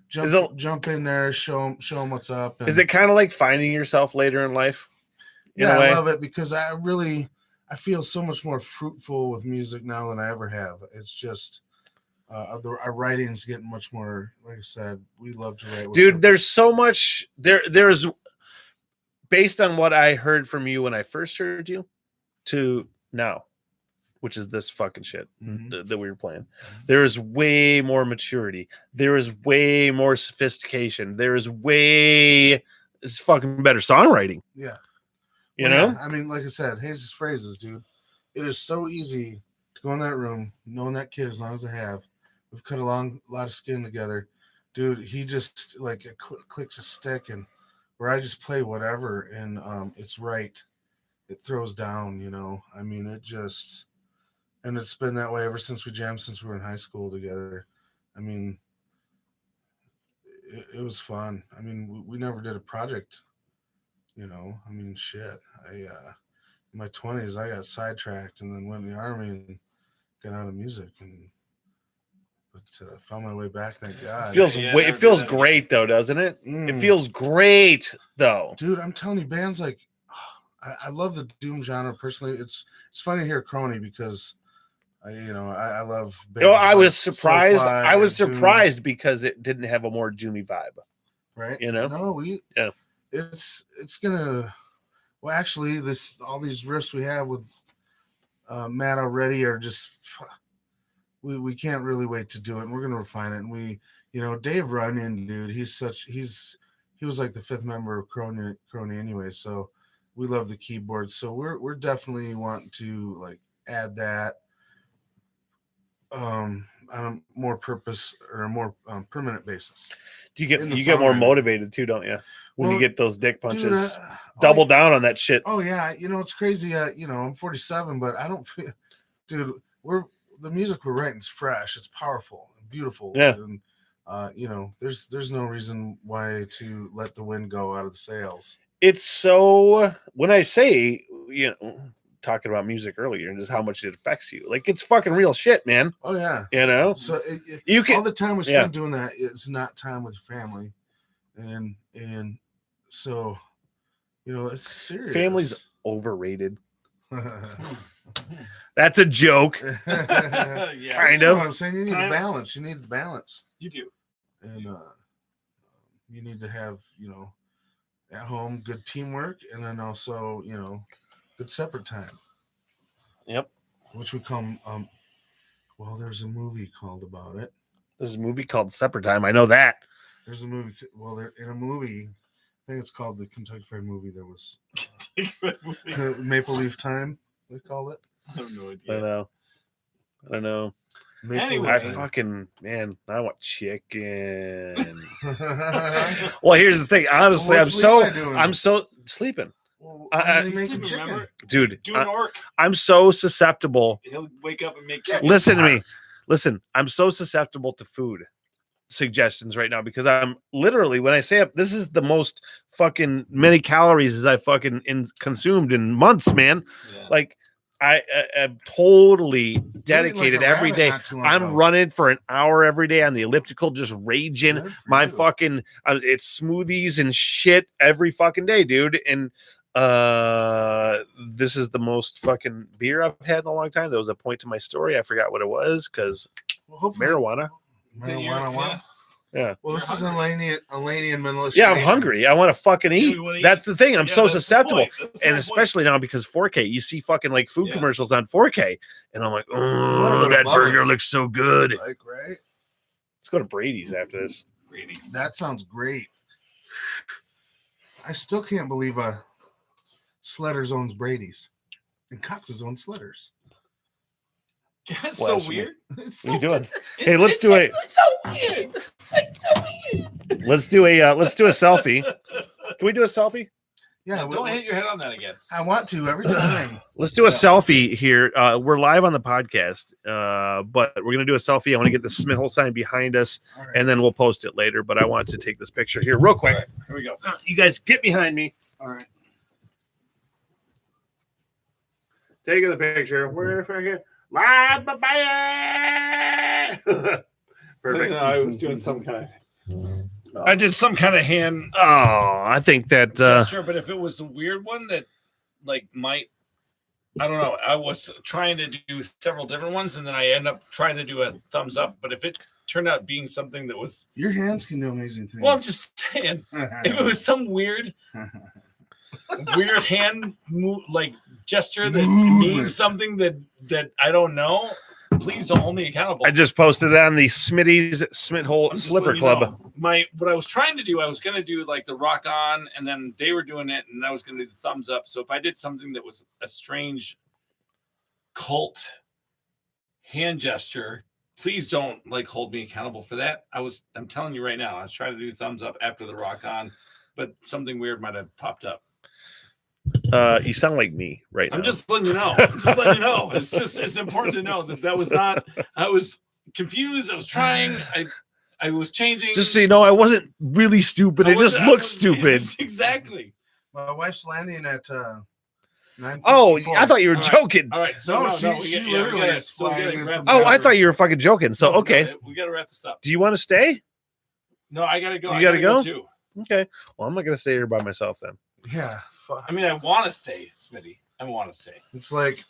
jump in there, show them what's up. And, Is it kind of like finding yourself later in life? In yeah, a way? I love it because I feel so much more fruitful with music now than I ever have. It's just our writing's getting much more, like I said, we love to write. Dude, there's so much there's based on what I heard from you when I first heard you to now, which is this fucking shit Mhm. that we were playing. There is way more maturity. There is way more sophistication. There is it's fucking better songwriting. Yeah. You Well, know? yeah, I mean, like I said, Hayes' phrases, dude. It is so easy to go in that room, knowing that kid as long as I have. We've cut a lot of skin together. Dude, he just clicks a stick, and where I just play whatever, and it's right. it throws down, you know. I mean, it just, and it's been that way ever since we jammed, since we were in high school together. I mean, it was fun. I mean, we never did a project, you know. I mean, shit. In my 20s, I got sidetracked and then went in the army and got out of music, but found my way back. Thank God. It feels great though, doesn't it? It feels great though, dude. I'm telling you, bands like I love the doom genre personally. It's funny to hear Kronie because I love. You know, I like was surprised. Soulfly I was and doom, surprised because it didn't have a more doomy vibe, right? You know, no, yeah. It's gonna. Well, actually, all these riffs we have with Matt already are just. We can't really wait to do it, and we're gonna refine it. And Dave Runyon, dude, he was like the fifth member of Kronie anyway. So we love the keyboard. So we're definitely wanting to like add that on a more purpose or a more permanent basis. Do you get more motivated too, don't you? When you get those dick punches, dude, double down on that shit. Oh yeah, it's crazy. I'm 47, but I don't feel, dude. The music we're writing is fresh. It's powerful, and beautiful. Yeah. And there's no reason why to let the wind go out of the sails. It's so, when I say, talking about music earlier and just how much it affects you, like it's fucking real shit, man. Oh yeah. So you can, all the time we spend doing that, it's not time with your family, and so it's serious. Family's overrated. That's a joke. Yeah. Kind of. I'm saying you need a balance. You need the balance. You do. And you need to have, at home good teamwork, and then also, good separate time. Yep. Which we call there's a movie called about it. There's a movie called Separate Time. I know that. There's a movie. Well, in a movie, I think it's called the Kentucky Fried Movie. There was Maple Leaf Time. They call it. I have no idea. I don't know. Anyway, I fucking, man, I want chicken. Well, here's the thing. Honestly, I'm so sleeping. Well, dude, do an orc. I'm so susceptible. He'll wake up and make chicken. Listen to me. Listen, I'm so susceptible to food suggestions right now because I'm literally, when I say this is the most fucking many calories as I fucking consumed in months, man. Yeah. Like I am totally dedicated every day. I'm running for an hour every day on the elliptical, just raging my fucking it's smoothies and shit every fucking day, dude. And this is the most fucking beer I've had in a long time. There was a point to my story. I forgot what it was because marijuana. Yeah. Well, this is Elenian Militia. Yeah, I'm hungry. I want to fucking eat. That's the thing. I'm so susceptible. And especially now because 4K, you see fucking like food commercials on 4K. And I'm like, oh, that burger looks so good. Like, right? Let's go to Brady's after this. Brady's. That sounds great. I still can't believe Sledders owns Brady's. And Cox's owns Sledders. That's so weird. What are you doing? Hey, let's do a. It's so weird. Let's do a selfie. Can we do a selfie? Yeah. Don't hit your head on that again. I want to every time. Let's do a selfie here. We're live on the podcast, but we're gonna do a selfie. I want to get the Smithhole sign behind us, and then we'll post it later. But I want to take this picture here real quick. Right, here we go. You guys get behind me. All right. Taking the picture. We're fucking live, perfect. I was doing some kind of. I did some kind of hand. Oh, I think that. Gesture, but if it was a weird one that, like, might, I don't know. I was trying to do several different ones, and then I end up trying to do a thumbs up. But if it turned out being something that was, your hands can do amazing things. Well, I'm just saying, if it was some weird hand move, like gesture that means something that I don't know, please don't hold me accountable. I just posted it on the Smitty's Smithhole Slipper Club. What I was trying to do, I was going to do like the rock on, and then they were doing it, and I was going to do the thumbs up. So if I did something that was a strange cult hand gesture, please don't like hold me accountable for that. I'm telling you right now, I was trying to do thumbs up after the rock on, but something weird might have popped up. You sound like me right now. I'm just letting you know. It's important to know that was not. I was confused. I was trying. I was changing. Just so you know, I wasn't really stupid. It just looks stupid. Exactly. My wife's landing at 9:54. Oh, I thought you were All right. joking. All right. So No, no, she literally is flying in from Oh, I Denver. thought you were fucking joking. So okay, we gotta wrap this up. do you want to stay? No, I gotta go. You I gotta go? too. Okay. Well, I'm not gonna stay here by myself then. Yeah, fuck. I mean, I want to stay, Smitty. I want to stay, It's like,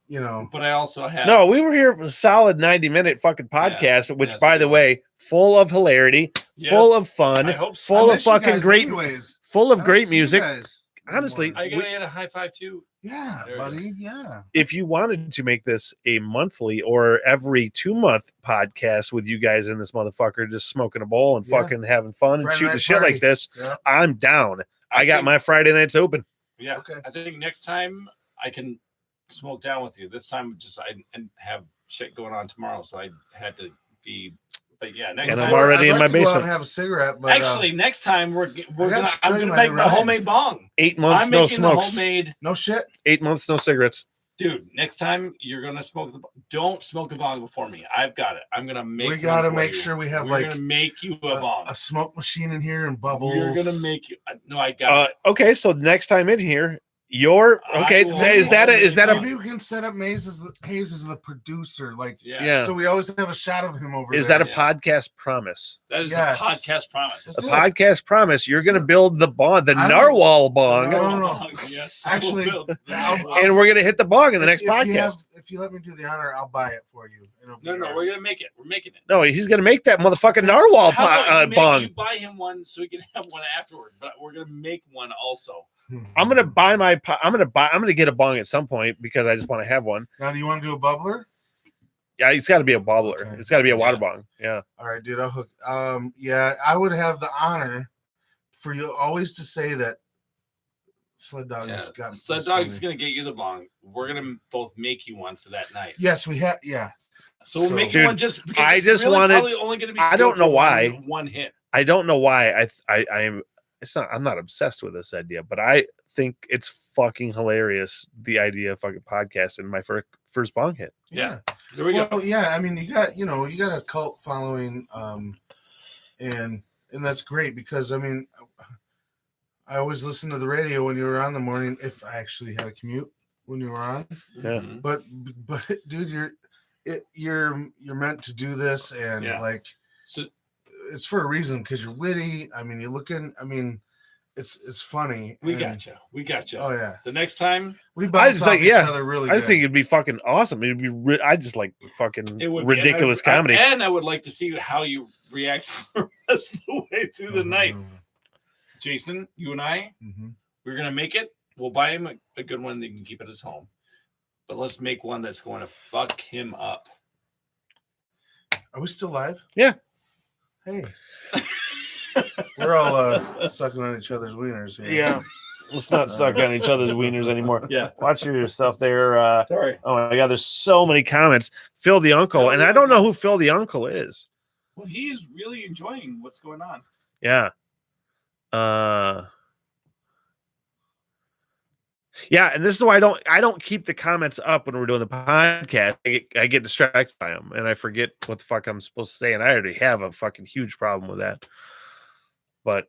you know, but I also have. No, we were here for a solid 90-minute fucking podcast, which, yeah, by so the good. way, full of hilarity, Yes, full of fun, I hope so. full I of miss you fucking guys great, anyways. full I of don't great see you music. guys Honestly, anymore. I gotta get a high five too. Yeah, There it buddy. Yeah. If you wanted to make this a monthly or every 2-month podcast with you guys in this motherfucker, just smoking a bowl and Yeah. fucking having fun and Friday shooting night shit party. like this, Yeah. I'm down. I got think- my Friday nights open. Yeah. Okay. I think next time I can smoke down with you. This time, I have shit going on tomorrow, so I had to be. But yeah, next And time. I'm already I'd in like my to go out basement. and have a cigarette, but Actually, next time I'm gotta gonna show you my make new my ride. homemade bong. 8 months, I'm no making the smokes. homemade. no shit. 8 months, no cigarettes. Dude, next time you're gonna smoke don't smoke a bong before me. I've got it. I'm gonna make. We one gotta for make you. sure we have We're like gonna make you a bong. a smoke machine in here and bubbles. We're gonna make you. No, I got it. Okay, so next time in here, you're okay. I will Is that a Maybe we can set up Hayes as the producer, like yeah. so we always have a shot of him over Is there. that a Yeah. podcast promise? That is Yes. a podcast promise. Let's A do it. podcast promise. You're going to do it. build the bong, the I don't- narwhal bong, No. Yes, Actually, I will build the I'll- narwhal. and we're going to hit the bong in the next If you podcast. if you let me do the honor, I'll buy it for you. It'll be No, yours. we're gonna make it. We're making it. No, he's going to make that motherfucking narwhal How about you bong. you buy him one so we can have one afterward, but we're gonna make one also. I'm going to buy I'm going to get a bong at some point because I just want to have one. Now, do you want to do a bubbler? Yeah, it's got to be a bubbler. Okay. It's got to be a water Yeah. bong. Yeah. All right, dude. I'll hook. Yeah, I would have the honor for you always to say that Sled Dog Yeah. has got Sled this for Dog's me. gonna get you the bong. We're gonna both make you one for that night. Yes, we have. Yeah. So we'll So- make you Dude, one just because I it's just really wanted- probably only gonna be. I good don't for know why. one hit. I don't know why I am. It's not. I'm not obsessed with this idea, but I think it's fucking hilarious. The idea of fucking podcasting my first bong hit. Yeah. There we go. Well, yeah. I mean, you got a cult following, and that's great because I mean, I always listen to the radio when you were on in the morning. If I actually had a commute when you were on, Yeah. Mhm. but dude, you're meant to do this, and Yeah. like So it's for a reason because you're witty. I mean, you're looking. I mean, it's funny. we and- got you. We got you. Oh yeah, The next time we I bounce just off think, each yeah, other really. I just good. think it'd be fucking awesome. It'd be. I just like fucking it would ridiculous be, comedy. and I would like to see how you react the rest of the way through the night. Jason, you and I, Mhm. we're gonna make it. We'll buy him a good one that he can keep at his home. But let's make one that's going to fuck him up. Are we still live? Yeah. Hey. We're all sucking on each other's wieners here. Yeah. Let's not suck on each other's wieners anymore. Yeah. Watch yourself there. Sorry. Oh my god, there's so many comments. Phil the uncle, Phil and the I don't know uncle. who Phil the uncle is. Well, he is really enjoying what's going on. Yeah. Yeah, and this is why I don't keep the comments up when we're doing the podcast. I get distracted by them and I forget what the fuck I'm supposed to say, and I already have a fucking huge problem with that. But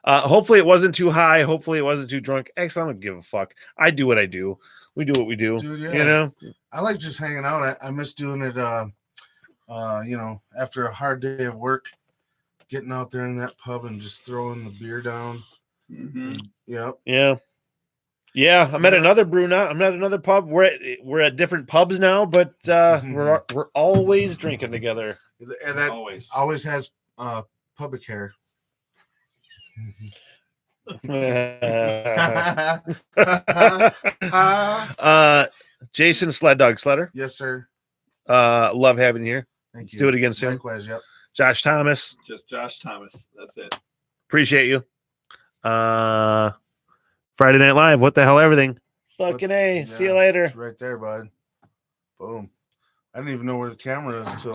hopefully it wasn't too high. Hopefully it wasn't too drunk. Actually, I don't give a fuck. I do what I do. We do what we do. Dude, yeah. You know? I like just hanging out. I miss doing it after a hard day of work, getting out there in that pub and just throwing the beer down. Mm-hmm. Yep. Yeah. Yeah, I'm at another brew now. I'm at another pub. We're at different pubs now, but we're always drinking together. And that always has pubic hair. Jason Sled Dog Sleder. Yes, sir. Love having you here. Thank Let's you. do it again soon. Likewise, yep. Josh Thomas, Just Josh Thomas. That's it. appreciate you. Friday Night Live. What the hell? Everything. Fucking A. See you Yeah, later. it's right there, bud. Boom. I didn't even know where the camera is till